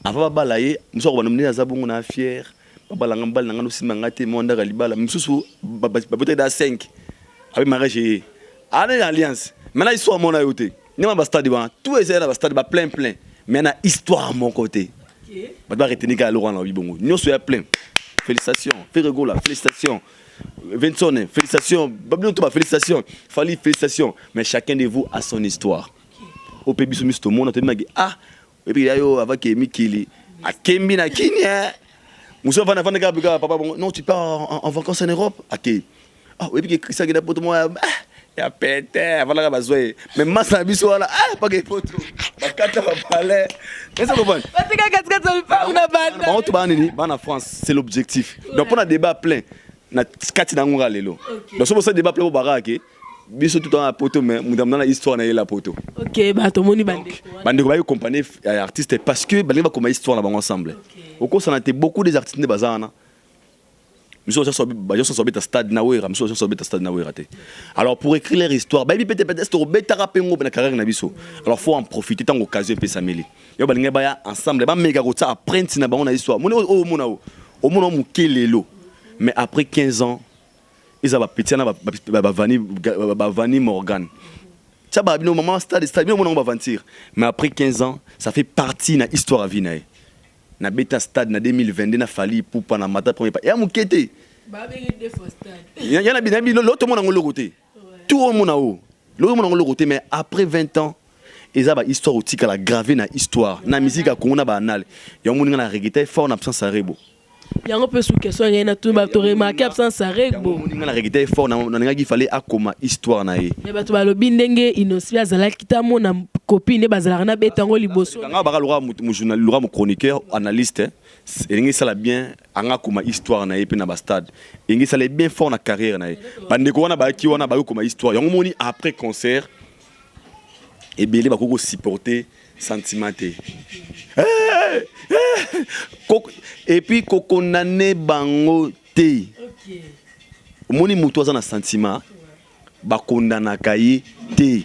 avant balaye muso ko banomni azabungu na fier babalanga mbal nanga no simanga te monda galibala mususu peut-être à 5 avec mariage allez alliance maintenant histoire mon ayote ni ma stade ba tout est là stade ba plein mais na histoire à mon côté ba doit retenir ka Laurent na bibongo nyoso ya plein félicitations Ferregola félicitations Vincent félicitations babino to ba félicitations Fali félicitations mais chacun de vous a son histoire au pays soumis tout le monde te magi ah et puis yo avec Mikili a Kembi na Kenya muso vana vana ka papa non tu pars en vacances en Europe OK ah et puis Christian gida poto moi ya pété voilà ba zoé mais massa biso wala ah pas que poto ba kata ba palais mais ça comprendre parce que 4 pas una bande on to ba nini ba na France c'est l'objectif donc on a débat plein na kati na ngora lelo donc so débat plein au barake biso tout en poto mais mudam na histoire na la poto OK ba to moni bande ko ba compagnie artiste parce que ba comme histoire na bango ensemble au cours ça a été beaucoup des artistes de bazana monsieur so beta stade na wera monsieur so beta stade na wera te alors pour écrire leur histoire ba peut-être au beta rapengo na carrière na biso alors faut en profiter tant occasion pe sameli yo ba linga ba ensemble ba mega ko ta apprendre na bango na histoire mona o mona mukelelo mais après 15 ans ils avaient petit na ba Vani Morgan ça ba bino maman stade bino mon aventure mais après 15 ans ça fait partie na histoire à vie na beta stade na 2022 na Fali pour na mata premier pas ya mukete ba bengi de fo stade ya na bina l'autre monde ngolo côté tout le monde o l'autre monde ngolo côté mais après 20 ans ils avaient histoire otika la gravé na histoire na musique a kona ba anal ya monde na reggaeton fort na absence arebo yango pe sous question ngena tout ba to remarquer absence arebo na reggaeton fort na ngaki fallait akoma histoire na ye mais ba to ba lobi ndenge inosi azala kitamo na copine bazala na betango liboso nga ba lora mu journal lora mu chroniqueur analyste et ça la bien anga kuma histoire na ye pe na ba stade et ça la bien fort na carrière na ye bande ko wana ba ki wana ba kuma histoire yango moni après concert et belé ba ko supporter sentimenté et puis koko nané bango te OK moni muto za na sentiment ba kondana kaye te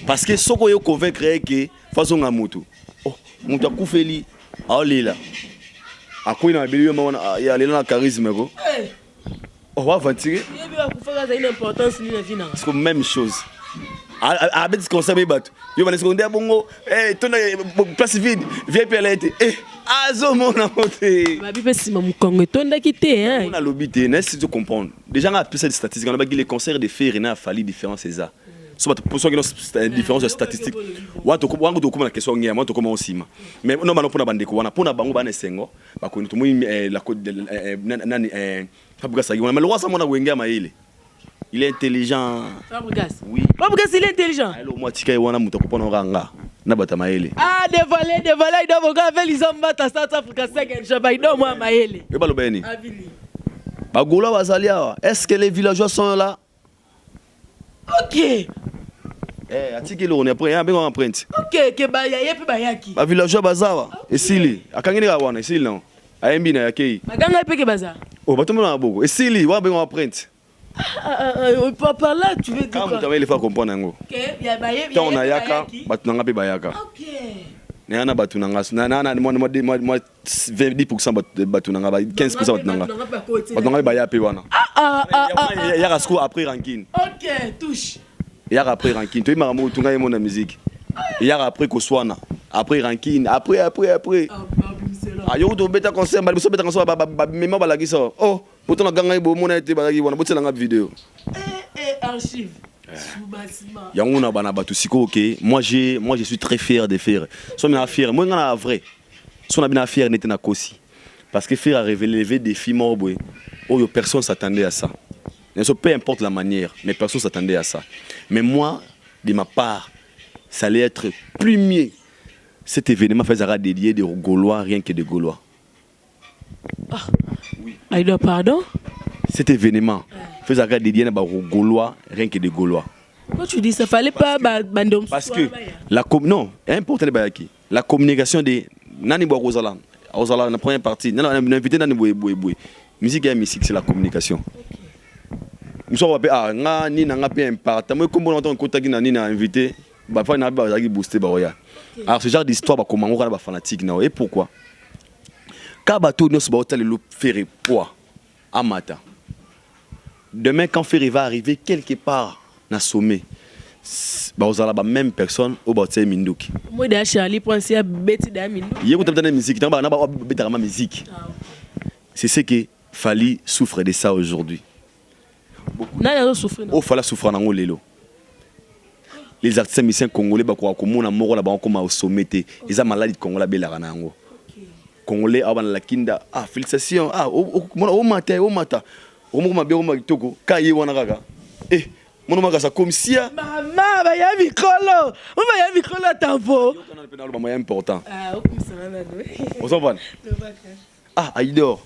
parce que soko yo convaincre que façon nga mutu oh mutu akufeli aolela akoina na bilio mona ya lela na charisme ko oh va aventurer yebi akufaka za une importance ni na vie na c'est même chose a bet conseil bat yo bana secondaire bongo tona place vide viens puis elle était azo mona moté ba bi pesima mukongo tonda kité hein on a lobité n'est si tu comprendre déjà on a appelé ça des statistiques on a bagé les concerts de faire René a fallu différence c'est ça soit pour ceux qui ont différence de statistiques wanto to kuma na question ngia wanto kuma osima mais non bana pona bandeko wana pona bango bana sengo ba ko to moi la nani Fabregas mais le roi ça mona wenga maile il est intelligent Fabregas oui Fabregas il est intelligent alors moi tika wana muto ko pona ranga na bata maile ah dévoilé il doit voga avec les hommes bata South Africa second jaba ido moi maile e balo beni avili Bagola bazalia. Est-ce que les villageois sont là? Ok. Atiki on est après, il y a une empreinte. Ok, que ba ya pe ba yaki. Ba villageois bazawa. Esili. Akangini ka wana, esili non. Ayembi na yakei. Maganga pe ke baza. Oh, bato na boko. Esili, wa bengo empreinte. Par là, tu veux dire Quand quoi? vous avez fait comprendre ngo. Ok, ya ba ye. Tant na yaka, bato na pe bayaka. Ok. Na bato na ngas. Na moi 20% bato na ngaba, 15% bato na ngaba. Bato na baya pe wana. Yaka sko après ranking. Ok, touche. Yaka après ranking. Tu m'as montré tunga yemo na musique. Yaka après koswana. Après ranking, après. Ayo to beta concert, ba biso beta concert ba mema ba lagi so. Oh, pourtant na ganga bo mona ete ba lagi wana botela nga vidéo. Archive. Yanguna bana batu siko OK. Moi je suis très fier de faire. So na fier, moi ngana vrai. So na bina fier n'était na kosi. Parce que faire a révélé des filles morboy. Oh, personne s'attendait à ça. Peu importe la manière, mais personne s'attendait à ça. Mais moi, de ma part, ça allait être plus mieux. Cet événement faisait dédié des Gaulois, rien que des Gaulois. Oui. Pardon? Cet événement faisait dédié des Gaulois, rien que des Gaulois. Quand tu dis ça, fallait pas bandom. Parce que non, important la communication des Nani Boazala, la première partie, on a invité Nani Boy. Musique et musique, c'est la communication. Nous sommes nga ni na nga pe impact. Moi comme on entend kotaki na ni na invité, ba fa na ba zaki booster ba oya. Alors ce genre d'histoire ba comment on ba fanatique na et pourquoi? Ka bato no ba hôtel le faire poids amata. Demain quand Ferry va arriver quelque part na sommet, ba ozala ba même personne au hôtel Minduki. Moi da Charlie penser à Betty da Minduki. Yé ko tata musique, na ba beta ma musique. C'est ce que Fally souffre de ça aujourd'hui. Souffrir. Oh, fallait souffrir dans lelo. Les artistes musiciens congolais ba ko komona moko la ba ko ma au sommet. Ils ont maladie congolais bela ranango. Congolais avant la kinda. Ah, félicitations. Ah, au matin. Au moment bien au matoko. Kaye wana kaka. Eh, mon mama ça comme si maman ba ya mikolo. Maman ya mikolo tampo. On a pénal ba important. Ah, ça na no. On s'en va. Ah, Aïdor.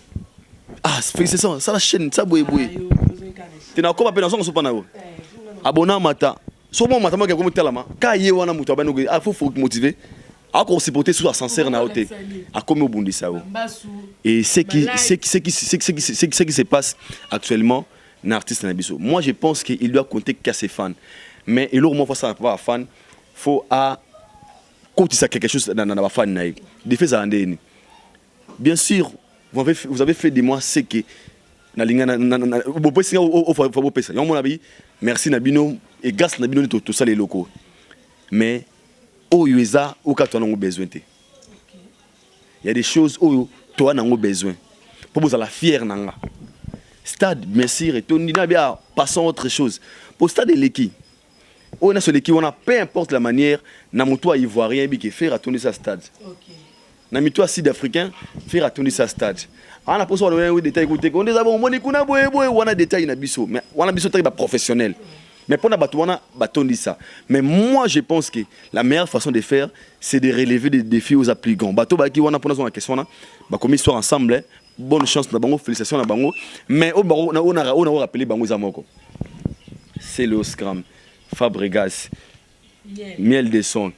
Ah, félicitations. Ça la chaîne, ça boue. Tu n'as pas besoin de se faire abonner mata. Souvent mata moi comme telama. Ka ye wana muto ba no ah faut motiver. A ko supporter sous ascenseur na hôtel. A comme au bundi ça. Et ce qui se passe actuellement dans l'artiste na biso. Moi je pense qu'il doit compter qu'à ses fans. Mais il faut ça pas fan, faut à côté ça quelque chose dans la fan na. De fait ça andeni. Bien sûr, vous avez fait de moi ce que na linga na bopesinga au pesa yo mona bi merci na bino et grâce na bino to ça les locaux mais o yueza o ka to na besoin te il y a des choses o to na besoin pour vous la fier nanga stade merci retourne na bien passons autre chose pour stade Leki on a ce Leki on a peu importe la manière na moto ivoirien bi qui faire retourner sa stade na mito sud-africain faire retourner sa stade. On a posé des détails écoutez on des avons moni kuna boy on a détails na biso mais on a biso très professionnel mais pour na bato on a batondi ça mais moi je pense que la meilleure façon de faire c'est de relever des défis aux plus grands bato ba ki wana pour na question na ba comme histoire ensemble bonne chance na bango félicitations na bango mais on a rappelé bango zamoko c'est le Scram Fabregas miel de son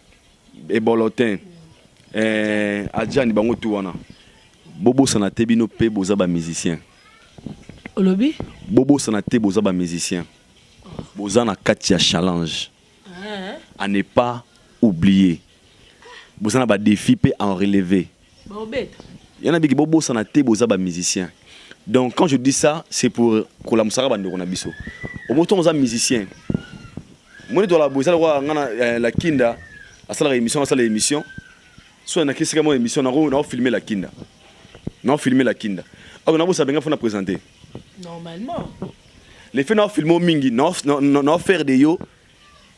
et bolotin Adjani bango tout wana Bobo sanate bino pe boza ba musicien. Olobi? Bobo sanate boza ba musicien. Boza na kati ya challenge. À ne pas oublier. Boza na ba défi pe en relever. Yana biki bobo sanate boza ba musicien. Donc quand je dis ça, c'est pour la musara bande na biso. Au moto boza musicien. Moi dans la boza la kinda, à ça l'émission. Soit na kisi kama émission na filmer la kinda. Non, filmer la kinda. Ah, on a besoin de présenter. Normalement. Les faits, non, filmer mingi, non, faire des yo,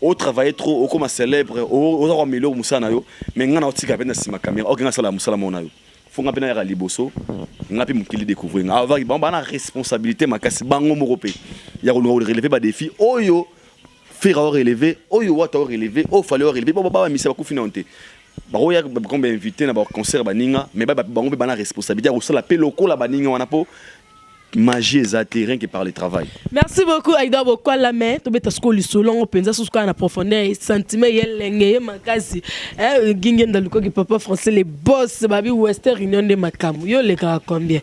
au travailler trop, au comme célèbre, au avoir meilleur moussa na yo, mais on a aussi qu'à peine ma caméra, au gagnant ça la moussa la mona yo. Faut qu'on peine à liboso, on a pu m'kili découvrir. Avoir bon, bah la responsabilité, ma casse bango moropé. Il y a relevé ba défi, oh yo, faire relever, oh yo, what relever, oh fallait relever, bah mais ça va couper Baroya comme invité na ba concert baninga mais ba bango be bana responsabilité au sala pe loko la baninga wana po magie et terrain que par le travail. Merci beaucoup Aïda Bokwa la main to beta sko li solon penza sous quoi na profondeur sentiment yelenge makasi gingen daluko ki papa français les boss babi Western Union de makamu yo le ka combien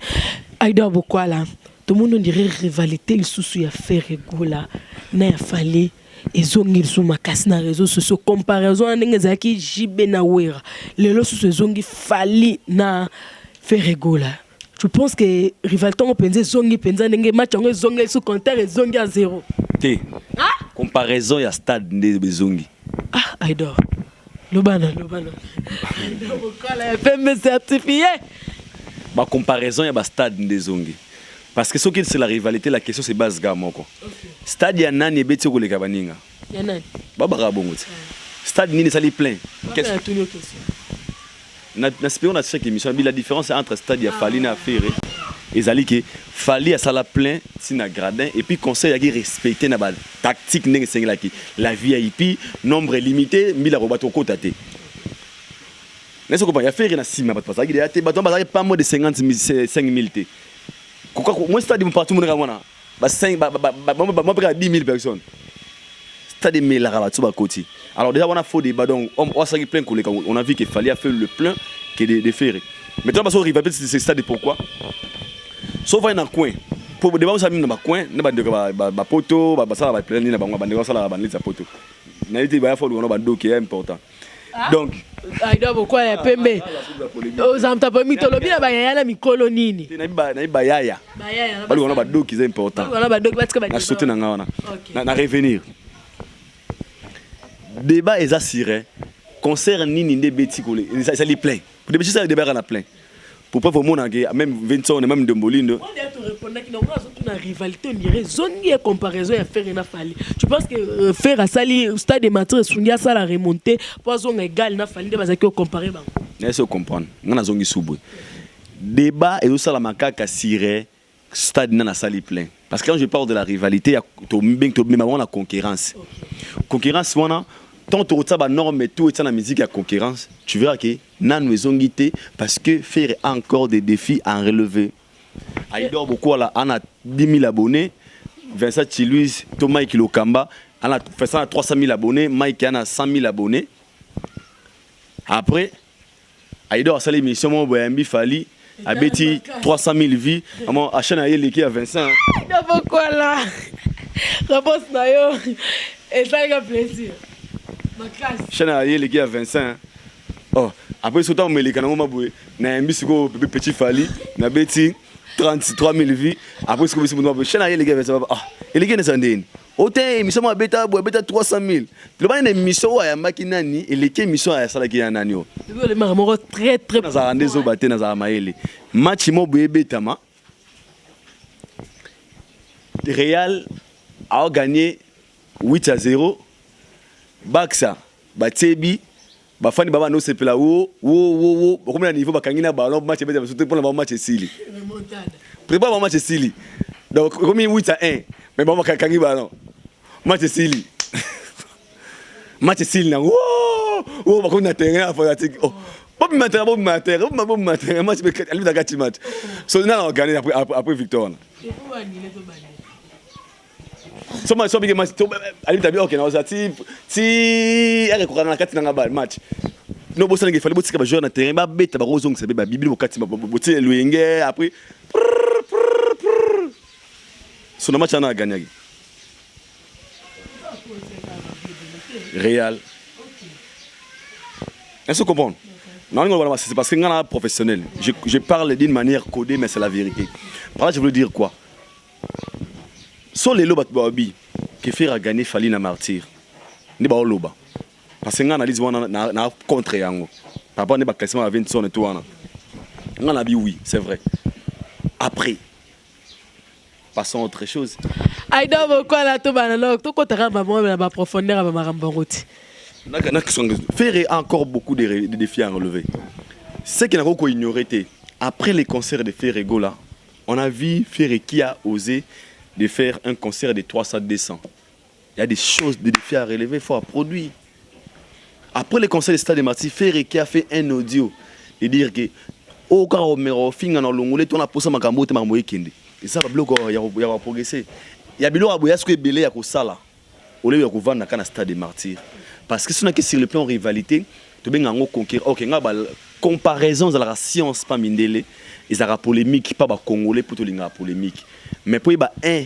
Aïda Bokwa la tout le monde dirait rivalité le sous ya Ferregola na fallait ezongi sous makasi na réseaux sociaux comparaison ndenge zaki jibe na wera lelo sous ezongi fali na Ferregola. Je pense que rivalité on pense zongi penza ndenge match on zongi sous compteur zongi à 0. Té. Comparaison ya stade de zongi. Ah, Aïdor. Lobana. Aïdor Bokala FM certifié. Ba comparaison ya ba stade de zongi. Parce que ce qui c'est la rivalité, la question c'est base gamoko. Stade ya nani beti ko le kabaninga. Ya nani? Baba bongo. Stade nini sali plein. Qu'est-ce que on a chaque émission, la différence entre stade et Fali na Ferré. Et Zali que Fali a sala plein si na gradin et puis conseil à respecter na ba tactique n'eng sengla ki la VIP nombre limité 1000 robato kotate. N'est-ce que ya Ferré na sima ba passer il y a te bato ba pas moins de 50,000 te. Pourquoi moi stade partout mon ramona ba 5 moi près à 10 000 personnes. Stade de la rabattu ba côté. Alors déjà on a faux débat donc on s'est plein on a vu qu'il fallait faire le plein que de faire. Maintenant parce qu'on rivalité c'est stade pourquoi? Sauf dans un coin. Pour débat ça dans un coin, na ba poto, ba ça ba plein na ba ça la ba les poto. Na été ba faut on ba do qui est important. Donc Aïda Bokwa ya pembe. Ozamta pa mitolobi na ba yaya na mikolo nini? Na ba yaya. Ba yaya. Ba on ba do qui est important. On ba do qui ba. Na sauter na ngana. Na revenir. Débat est assuré. Concert nini de beti kolé. Ça les plein. Pour des ça débat na plein. Pour pas vraiment même 20 ans même de Molindo. On doit te répondre qu'il y a une rivalité on dirait zone comparaison à faire na fali. Tu penses que faire à sali stade de maître Sundia ça la remonter pour zone égal na fali de bazaki comparer bango. Est-ce que comprendre? On a zongi soubou. Débat et aussi la makaka siré stade na sali plein. Parce que quand je parle de la rivalité, il y a la concurrence. Concurrence, tant que tu as une norme et tout, et la musique à concurrence, tu verras que nan zonguité parce que faire encore des défis à relever. Aïdor beaucoup là, on a 10 000 abonnés, Vincent Chiluis, Thomas Kilokamba, on a fait ça à 300 000 abonnés, Mike a 100 000 abonnés. Après, Aïdor a fait l'émission, mon Boyambi Fali. A Betty 300 000 vies, à chaîne l'équipe à Vincent. Pourquoi là? Réponse d'ailleurs, et ça a plaisir. Ma classe. Chaîne l'équipe à Vincent. Oh, après ce temps, on met les canaux, na un petit Fali, na Betty 33 000 vies. Après ce que vous chaîne l'équipe à Vincent. Ah, et les gars ne s'en donnent. Autant émission à Beta 300 000. Le ban émission à Makinani et l'équipe émission à Salaki Ananio. Le marmoro très très. Dans un des obaté dans un maïli. Match mo Betama. Real a gagné 8-0. Baxa, Batebi, Bafani Baba no sepela wo. Comme le niveau bakangina ballon match Beta surtout pour le match Sili. Prépare le match Sili. Donc comme 8-1, mais Baba kangi ballon. Match Sili. Match Sili na wo bakon na terrain informatique. Oh. Bob matin, match elle va gagner match. So now on gagne après victoire. So big match ali tabi OK na si elle ko na kati na match. No bossa ngi fali botsika ba joueur na terrain ba beta ba rozong se ba bibili bokati ba botsi luenge après. So na match na gagné. Real. Est-ce que vous comprenez? Non, c'est parce que nous sommes professionnels. Je parle d'une manière codée, mais c'est la vérité. Par là, je veux dire quoi? Sur les lobes qui fait gagner Fali na martyr, ni ba loba. Parce que nous analyse na contre yango. Par rapport à classement à 20 et tout on a dit oui, c'est vrai. Après, passons à autre chose. Aïda Bokwa la to banalo, to ko tara ba mo ba profondeur ba marambangoti. Faire encore beaucoup de défis à relever. Ce qui n'a pas ignoré, après les concerts de Ferrego là, on a vu Ferré qui a osé de faire un concert de 300-200. Il y a des choses, des défis à relever, il faut produire. Après les concerts de Stade de Marty, Ferré qui a fait un audio et dire que au cas où Romero finga na longolé ton a posé ma gambo te ma moye kende. Et ça va bloquer, il y a progresser. Il y a biloko aboya ce que belé ya ko sala. Au lieu de vendre dans stade des martyrs. Parce que si on a que sur le plan rivalité, tu bien ngo conquérir. OK, nga ba comparaison de la science pas mindele, ils a polémique pas ba congolais pour tout linga polémique. Mais pour ba 1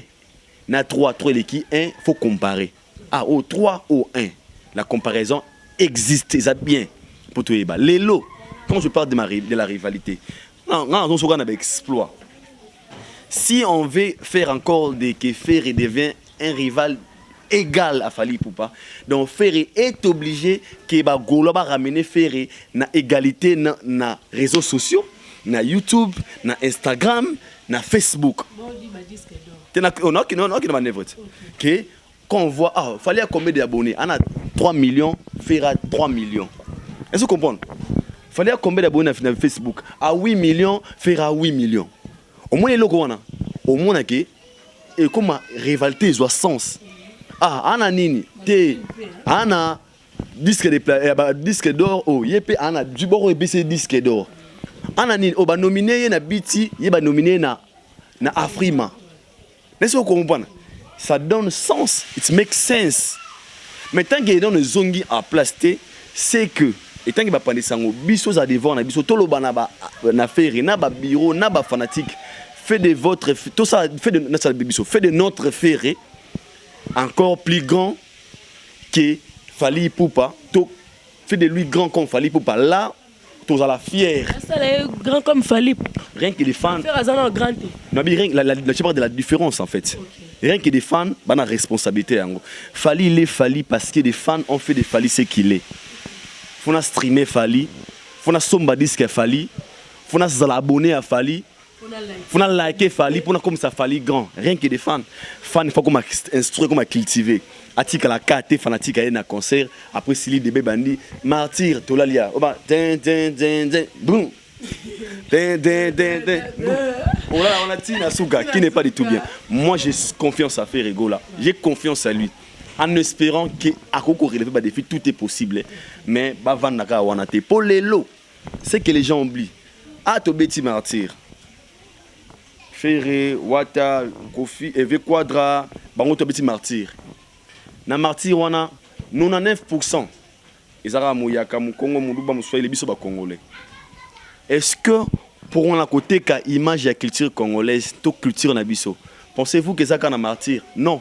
na 3 l'équipe 1, faut comparer. Ah au 3 au 1. La comparaison existe, ça bien pour tout ba. Lelo, quand je parle de la rivalité. Non, on se regarde avec exploit. Si on veut faire encore des que Ferré devient un rival égal à Fally Ipupa, donc Ferré est obligé que ba Golo ba ramener Ferré na égalité na réseaux sociaux, na YouTube, na Instagram, na Facebook. Non, que quand on voit Fally a combien d'abonnés? On a 3 millions, Ferré 3 millions. Est-ce que vous comprenez? Fally a combien d'abonnés na Facebook? À 8 millions, Ferré 8 millions. Au moins, au moins, et comme rivalité, ils ont sens. Ah, ana nini, te, ana disque d'or, oh, yépe, ana du bord et baissé disque d'or. Ana nini, oh, ba nominé na biti, yé ba nominé na Afrima. N'est-ce pas comprendre? Ça donne sens, it makes sense. Mais tant qu'il donne zongi à plaster, c'est que, et tant qu'il va prendre sango, biso za devant na biso, tolo ba na faire, na ba bureau, na ba fanatique. Fait de votre, tout ça, fait de notre ferré encore plus grand que Fally Ipupa. Fait de lui grand comme Fally Ipupa. Là, tu as la fière. Ça est grand comme Fally. Rien que les fans. Grand. Non, mais rien, je parle de la différence en fait. Okay. Rien que des fans, bah la responsabilité. Fally, il est Fally parce que les fans ont fait de Fally ce qu'il est. Faut streamer Fally, faut somba disque Fally, faut s'abonner à Fally. Faut liker Fally pour comme ça Fally grand. Rien que des fans. Fans il faut qu'on instruire, qu'on cultiver. Atika la carte fanatique à un concert. Après Sili de Bébandi, martyr, Tolalia. Oba, boum. On a Tina Souga qui n'est pas du tout bien. Moi j'ai confiance à Ferrego là. J'ai confiance à lui. En espérant qu'à Koko relever des défis, tout est possible. Mais Bavan Naka Wanate. Pour les lots, c'est que les gens oublient. Ah, Tobeti martyr. Ferré, Wata, Kofi, Eve Quadra, Bango Tobeti martyr. Na martyr wana 99%. Ezara Mouyaka, Moukongo, Moulouba, Moussoua, les biso ba congolais. Est-ce que pour on a côté ka image de la culture congolaise, toute culture na biso, pensez-vous que ça kana martyr? Non.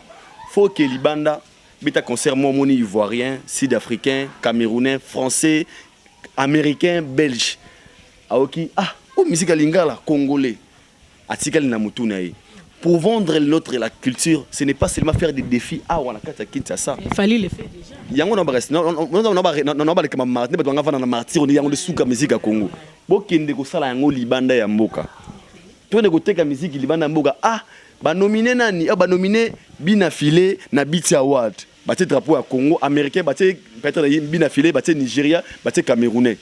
Faut que Libanda, beta concert momoni ivoirien, sud-africain, camerounais, français, américain, belge. Aoki, musique lingala congolais. Atikali na mutunae. Pour vendre notre la culture, ce n'est pas seulement faire des défis. On a qu'à quitter ça. Il fallait le faire déjà. Yango na bares. Non ba kama martyr, ba ngava na martyr, on yango de suka musique à Congo. Bokende ko sala yango libanda ya mboka. To ne ko teka musique libanda mboka. Ba nominé nani? Ba nominé Bina Filé na Biti Award. Ba te drapeau à Congo, américain, ba te peut-être Bina Filé, ba te Nigeria, ba te camerounais.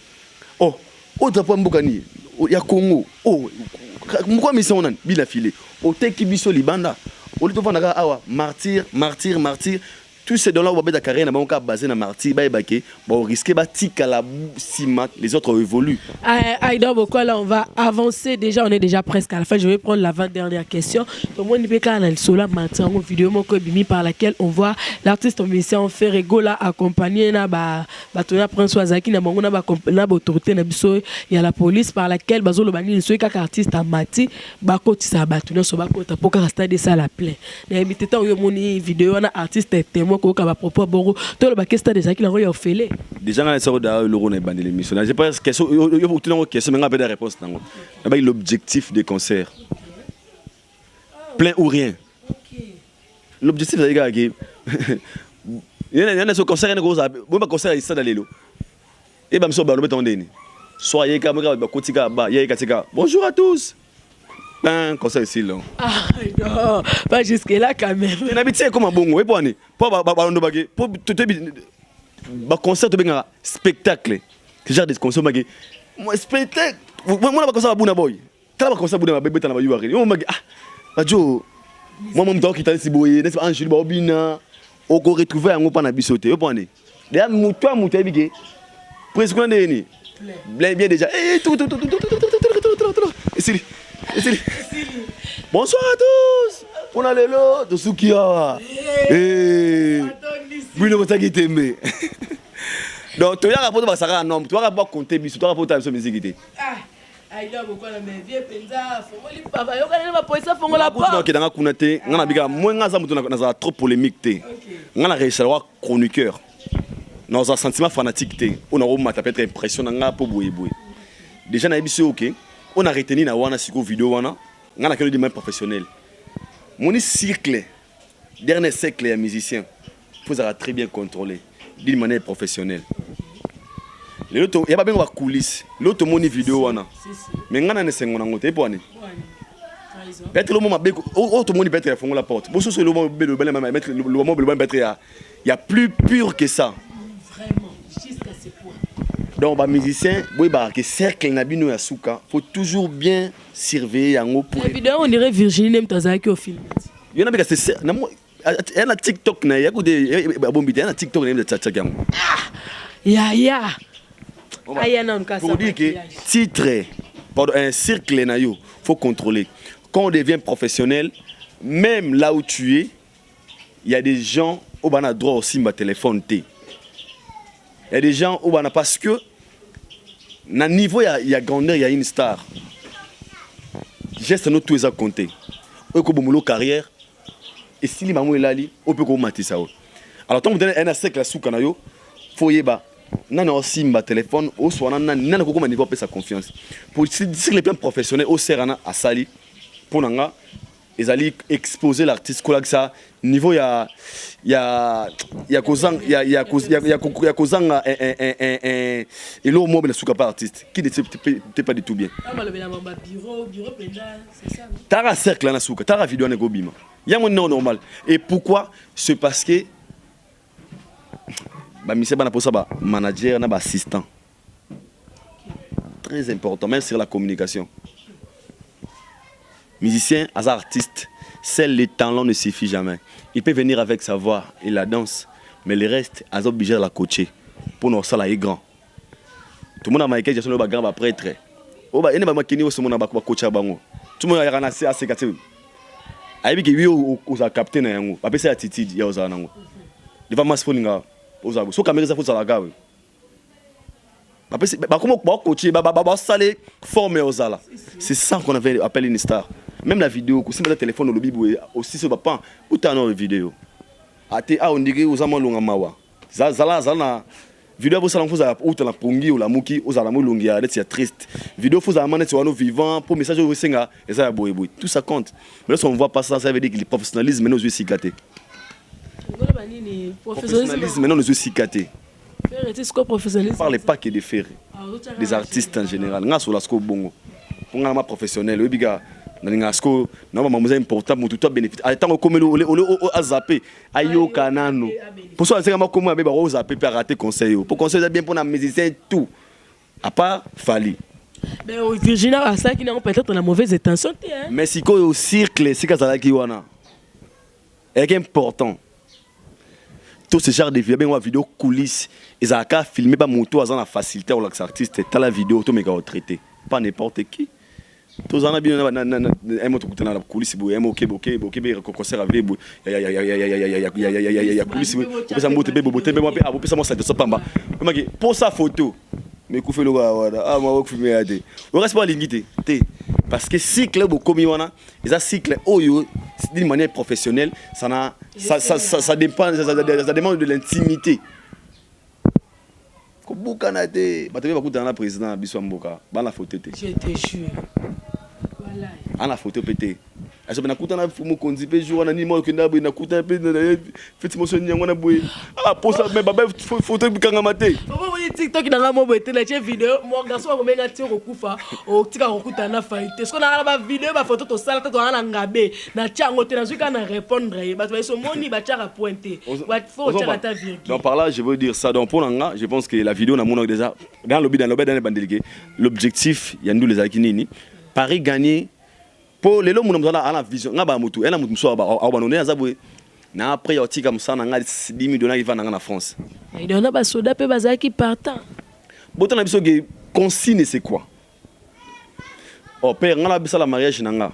Oh drapeau mboka ni ya Congo. Pourquoi mission nan Bina Filé? Au teki biso libanda. Au lieu de vendre awa martyr. Tous ces dollars où la carrière n'a pas basé na martyr, on risque de la ciment, les autres évoluent. Aïda Boko, là on va avancer déjà, on est déjà presque à la fin. Je vais prendre l'avant-dernière question. Pour moi, il y a une vidéo par laquelle on voit l'artiste musicien Ferrego là accompagné na Batoya Prince Wazaki na bango na autorité na biso ya la police par laquelle bazolo bani so ka artiste amati bakoti sa batuna so bakota poka stade ça la plein. Na biteta yo moni vidéo na artiste témoin ko ka ba propos boro to le bakesta des aki la roya ofele. Déjà na ça da le rone bandi l'émission. Je pense question yo tout une question mais on a pas de réponse nango. Na l'objectif des concerts. Plein ou rien. L'objectif c'est gars qui il y a ce concert ne goza bon concert ici dans l'élo. Et ba mso ba lo betondeni. Soyez caméra ba kotika ba yé katika. Bonjour à tous. Ben concert ici là. Non, pas jusque là quand même. Tu n'habites comme un bongo et pour année. Pour ba ndo bagé pour tout ba concert benga spectacle. Que genre de concert bagé. Moi spectacle. Moi ba concert buna boy. Kala ba concert buna ba beta na ba yuari. Yo bagé Bajo. Moi mon doc kitali siboye, n'est-ce pas Angèle ba obina. Oko retrouver yango pa na bisote. Yo pour année. D'ailleurs muto muto bigé. Presque on est ni. Bien déjà. Et tout. Et Bonsoir à tous. On a le lot de Soukia. Eh. Oui, nous avons été. Donc, tu as rapport à ça, non, tu as rapport à compter, tu as rapport à la musique. Ah, il y a beaucoup de vieux penza, fongoli papa, yo kana ba poisa fongola pa. Donc dans kunate, ngana biga moi ngaza mutu na trop polémique té. Ngana réussir à chroniqueur. Dans un sentiment fanatique té. On a remata peut être impressionnant nga po boye boye. Déjà na biso OK. On a retenu na wana siko vidéo wana. Ngana kelo di même professionnel. Mon cycle dernier siècle ya musicien. Faut ça très bien contrôler d'une manière professionnelle. L'autre, il y a pas bien de coulisses. L'autre, mon vidéo, wana. Mais ngana ne sengo nango te poane. Peut-être le moment beko, autre monde peut-être fongo la porte. Bon, sur le moment belo bel même mettre le moment belo peut-être il y a plus pur que ça. Vraiment, jusqu'à ce point. Donc ba musicien, boy ba que cercle na bino ya suka, faut toujours bien surveiller yango pour. La vidéo on dirait Virginie nem tazaki au film. Il y en a que c'est na il y a TikTok na ya ko de bombi na TikTok na tchatcha yango. Ya. Pour dire que titre, pardon, un cercle, il faut contrôler. Quand on devient professionnel, même là où tu es, il y a des gens où on a droit aussi à téléphone. Il y a des gens où on a parce que, à niveau, il y a grandeur, il y a une star. Geste nous tous à compter. On peut avoir carrière, et si les mamans sont là, on peut commenter ça. Alors, quand on donne un cercle à Soukanayo, il faut y aller. Nana aussi ma téléphone au soit nana koko maniveau pe sa confiance pour sur les plans professionnels au serana à sali pour nanga ils allaient exposer l'artiste quoi que ça niveau ya kozang ya kozanga et l'eau mobile suka pas artiste qui n'était pas du tout bien bureau penda c'est ça tara cercle na suka tara vidéo na gobima ya mon non normal et pourquoi c'est parce que bah monsieur bana pour ça bah manager na bah assistant très important même sur la communication musicien hasard artiste seul le talent ne suffit jamais il peut venir avec sa voix et la danse mais le reste a obligé de la coacher pour nous ça là est grand tout le monde a marqué gestion le grand prêtre oh bah il n'est pas makini au monde ba coacher bango tout le monde a ranasé à sekate aibi ki wi o captain na yango ba pesa attitude ya oza nango devant mas foninga ozago so caméra ça faut ça la gawe ba comment coacher ba saler former ozala c'est ça qu'on avait appelé une star même la vidéo si le téléphone au lobby aussi ce pas autant de vidéo ate a on dirait ozama longa mawa zala vidéo vous ça faut ça autant la pongi ou la muki ozala mo longia c'est triste vidéo faut ça maner sur nos vivants pour message au senga et ça boy tout ça compte mais si on voit pas ça ça veut dire que le professionnalisme nous yeux cicaté professionnalisme maintenant nos yeux cicaté ne parlez pas que de faire des artistes en général nga sur la sco bongo pour nga ma professionnel obiga na nga sco na ma mamuza important pour tout bénéfice attends comme le a zappé ayo kanano pour ça c'est ma comme ba o zappé pour rater conseil pour conseil bien pour na musicien tout à part Fali mais Virginie a ça qui n'a peut-être la mauvaise intention mais si ko au cirque c'est ça qui wana est important. Tout ce genre de vidéo coulisses, ils ont qu'à filmer pas moto à la facilité ou l'artiste, t'as la vidéo tout méga traité, pas n'importe qui. Tous en a bien un moto côté dans la coulisse, ok concert avec ya coulisse, ça monte bébé ça monte ça pamba. Pour sa photo, mais coup fait le ah moi filmer à des. On reste pas limité, parce que cycle beaucoup miwana, ils a cycle oyo d'une manière professionnelle, ça dépend, ça demande de l'intimité. Kobukanate, batebe bakuta na président Biswa Mboka, ba la photo té. Je te jure. Voilà. À la photo pété. Aso na kuta na fumu konzi pe jour na ni mo kenda bo na kuta pe na fait motion nyango na boy. Ah pour ça mais baba photo bikanga maté. Papa oui TikTok na mo boté na vidéo, mo garçon ko menga ti ko kufa, o tika ko kuta na faité. Ce qu'on a ba vidéo ba photo to sala to na ngabe na tiango te na zuka na répondre ba to so moni ba tiara pointer. Ba faut tiara ta virgule. Donc par là je veux dire ça donc pour nanga, je pense que la vidéo na mon déjà dans le bandelique. L'objectif il y a nous les akinini Paris gagner pour les lots à la vision nga ba mutu ela mutu so ba banone azabwe na après yotika musana nga 10 000 dollars il va na France il donne ba soda pe bazaki partant boto na biso que consigne c'est quoi oh père nga la bisa la mariage nanga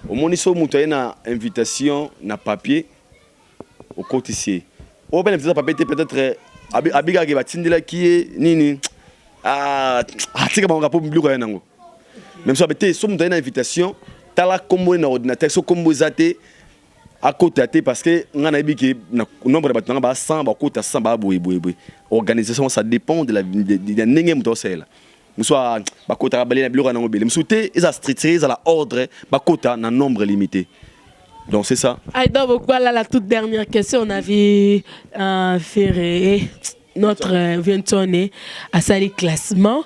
Au moins, il y a une invitation, un papier au côté ici. Au bien, invitation papier, peut-être, Abiga qui va tindela qui est nini. C'est comme un rapport public. Même si tu as une invitation, tu as un ordinateur, tu as un à côté parce que on a dit que le nombre de bâtiments va 100 à côté 100 ba boui. Organisation ça dépend de la n'engé muto celle. Muso ba côté ba balé na biloko na ngobele. Muso te ils a structuré ils a la ordre ba côté na nombre limité. Donc c'est ça. Aïda pourquoi là la toute dernière question on avait fait notre Vientonné à ça les classements.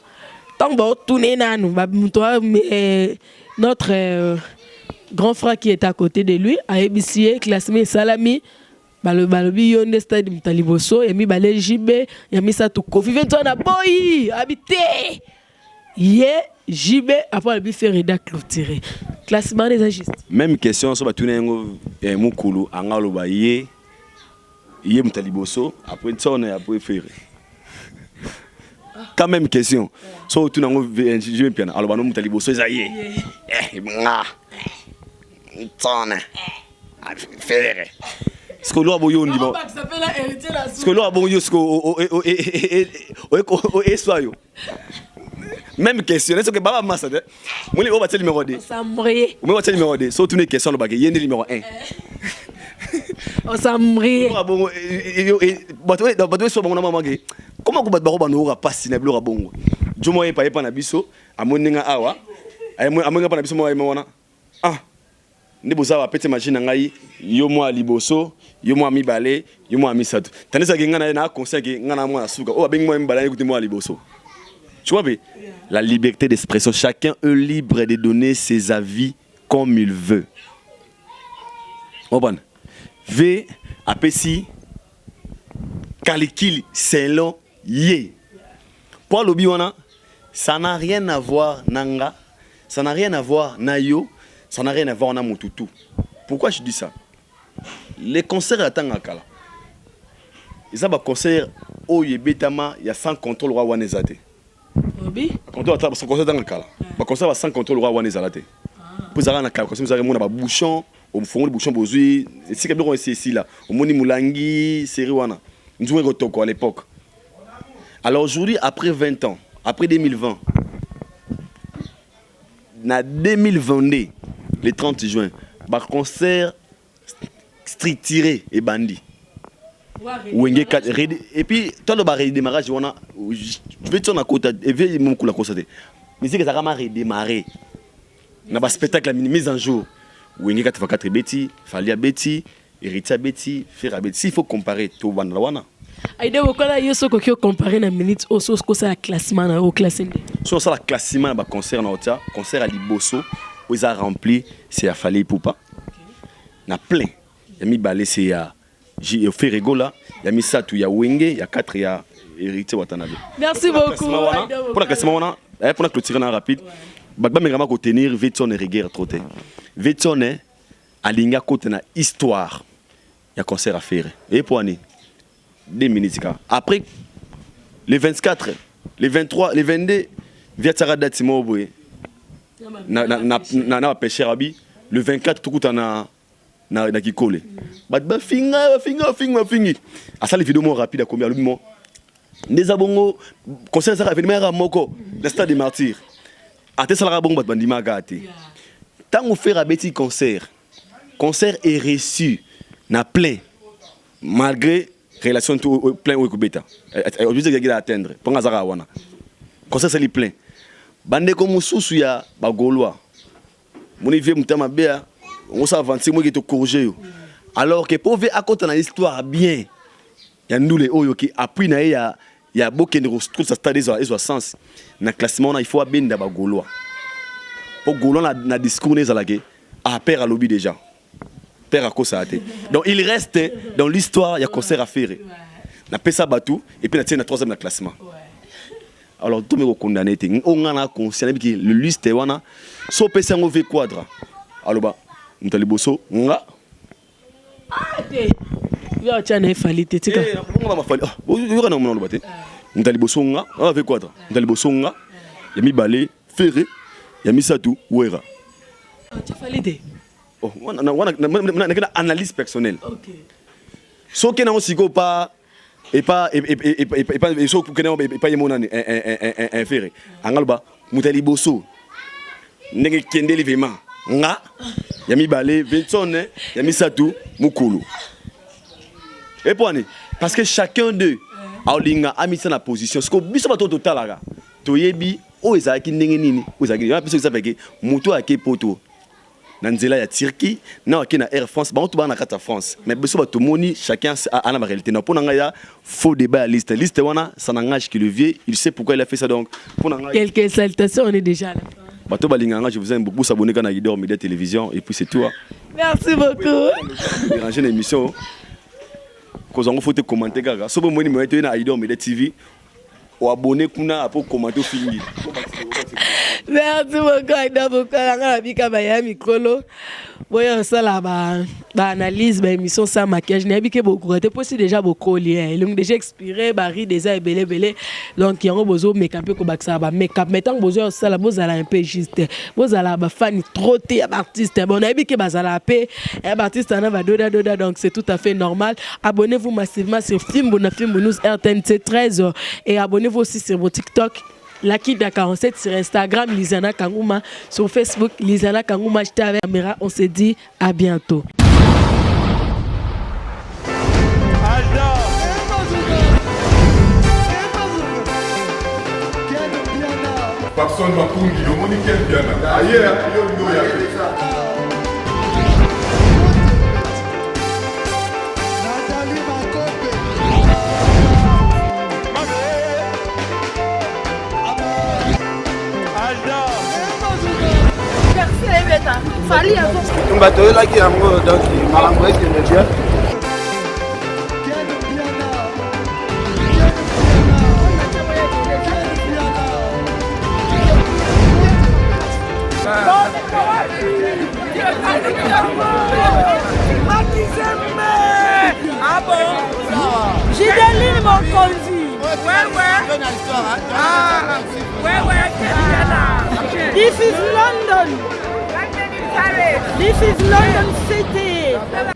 Tant bon tourner na nous ba toi mais notre grand frère qui est à côté de lui a ébissé classé Salami le balobi yonde stade Mutaliboso et mi balé JB y a mis ça tout Kofi Vientonné na boy habité yé JB après le faire reda clôturer classement des agistes même question so ba tourner ngo mukulu angalo ba yé Mutaliboso après tonne après faire quand même question so tu nango JB piana alors ba no Mutaliboso za yé nga tonne faire ce que l'on a besoin de dire ce que l'on a besoin de même question est-ce que baba massa de moi on va te numéro 2 sambré moi on va te numéro 2 so tu une question le bagage y est numéro 1 on sambré bon bato so bon na mama ge comment ko bato ba no ra passe na blora bongo jomo e pa na biso amoninga awa amonga pa na biso mo ay mona ndi boza pete machine ngai yo mo liboso yo mo mibale yo mo misatu tanisa ke ngana na conseil ke ngana mo asuka o abengi mo mibale écoute moi liboso tu vois la liberté d'expression chacun est libre de donner ses avis comme il veut bon v apesi calcul selon yé pour le biwana ça n'a rien à voir nanga ça n'a rien à voir na yo. Ça n'a rien à voir avec mon toutou. Pourquoi je dis ça? Les concerts à Tangakala. Ils ont un concert où il y a 100 contrôles roi Wanezate. Oui. Concert à Tangakala. Le concert a 100 contrôles roi Wanezate. Vous avez un cas, vous avez un bouchon, au fond, le bouchon bozui. C'est comme on ici là. Au Moni Moulangi, Seriwana. Nous jouons Rotoko à l'époque. Alors aujourd'hui, après 20 ans, après 2020, en 2022, le 30 juin, par concert structuré et bandit. Et puis, toi, le redémarrage, je vais te dire côté, et vais mon coup la constater. Mais c'est que ça va redémarrer. On a un spectacle à mise en jour. Wenge 84 Betty, Falia Betty, Erita Betty, Fera Betty. Il faut comparer tout Wandawana. Aïda, pourquoi il y a ce que comparer na minute au sauce que ça classement au classement. Sur ça, le classement, le concert na Otia, concert à Liboso. Ils ont rempli, c'est à Fali Poupa. Il y a plein. Il y a mis Balé, c'est à Ferregola. Il y a mis Satou, il y a Wenge, il y a 4, il y a Hérité Watanabe. Merci beaucoup. Pour la classement, pour la clôture rapide, Bagba Megama ko tenir Vetson et Reguer troté. Vetson est à Linga côté na histoire. Il y a concert à faire. Et pour année 2 minutes. Après, les 24, les 23, les 22, Viatsarada Timoboué. Na pêcher abi le 24 tout na Kikole. Ba finga à ça les vidéos rapide à combien le moment des abongo concert ça événement moko le stade des martyrs ate ça la bongo bandima gâté tant on fait abeti concert est reçu na plein malgré relation tout plein au kubeta aujourd'hui il y a atteindre pour ngazara wana concert c'est plein bande comme mususu ya bagolwa moni vie mutama bea on s'avance moi qui te corriger alors que pour ver à côté dans l'histoire bien ya ndule oyo ki appui na ya bokende retrouve ça stade des sens na classement il faut abenda bagolwa pour golwa na discours les alake a père à lobby déjà père à Kosate donc il reste dans l'histoire il y a concert à faire na pesa batu et puis na tient na 3e na classement. Alors tout me condamné on a conscient que le liste wana so pesa ngo v quadra aloba Mutaliboso nga yo tchana falite tika on va falite yo kana mona lobate Mutaliboso nga v quadra Mutaliboso nga ya mi balé ferré ya mi satu wera tu falite on a une analyse personnelle. OK. Ce qui est aussi pas et pas un ferré. Angalba, Moutali Bosso. Nenge Kende Livema. Nga, Yami Balé, Vincent, Yami Satou, Mukulu. Et pour parce que chacun d'eux a mis sa position. Ce qu'on dit sur le total là, Toyebi, Ozaki Nengeni, Ozaki, il y a personne qui s'appelle Mouto Ake Poto. Nanzela ya Turquie, na na Air France, ba on tout ba na carte France. Mais beso ba tout moni, chacun a la réalité. Na pour nanga faux débat à liste. Liste wana, ça n'engage que le vieux, il sait pourquoi il a fait ça donc. Pour nanga quelques salutations, on est déjà à la fin. Bato balinganga, je vous aime beaucoup, s'abonner à Guidor Média Télévision et puis c'est tout. Merci beaucoup. Déranger l'émission. Cause on faut te commenter gaga. So bon moni mo été na Guidor Média TV. Ou abonner kuna pour commenter au fini. Merci beaucoup, Aïda Boka, la bika baya mikolo. Boya ça là analyse émission sans maquillage. N'a bika beaucoup. T'es possible déjà beaucoup lié. Donc déjà expiré, bari déjà belé. Donc il y a un besoin make-up ko baksa ba make-up. Mettons besoin ça là bozala un peu juste. Bozala ba fan trop té artiste. Bon n'a bika bazala pe artiste na va doda donc c'est tout à fait normal. Abonnez-vous massivement sur Film News RTNC 13 et abonnez-vous aussi sur mon TikTok. Lucky da 47 sur Instagram, Lizana Kangouma, sur Facebook, Lizana Kangouma, j'étais avec la caméra, on se dit à bientôt. Personne va pour le monde qui est bien. Ailleurs, il y a ça. Fali avant. On va te là qui a donc malambré qui me dit. Ah bon? J'ai des lignes mon conduit. Ouais. Ah, ouais. This is London. This is London City.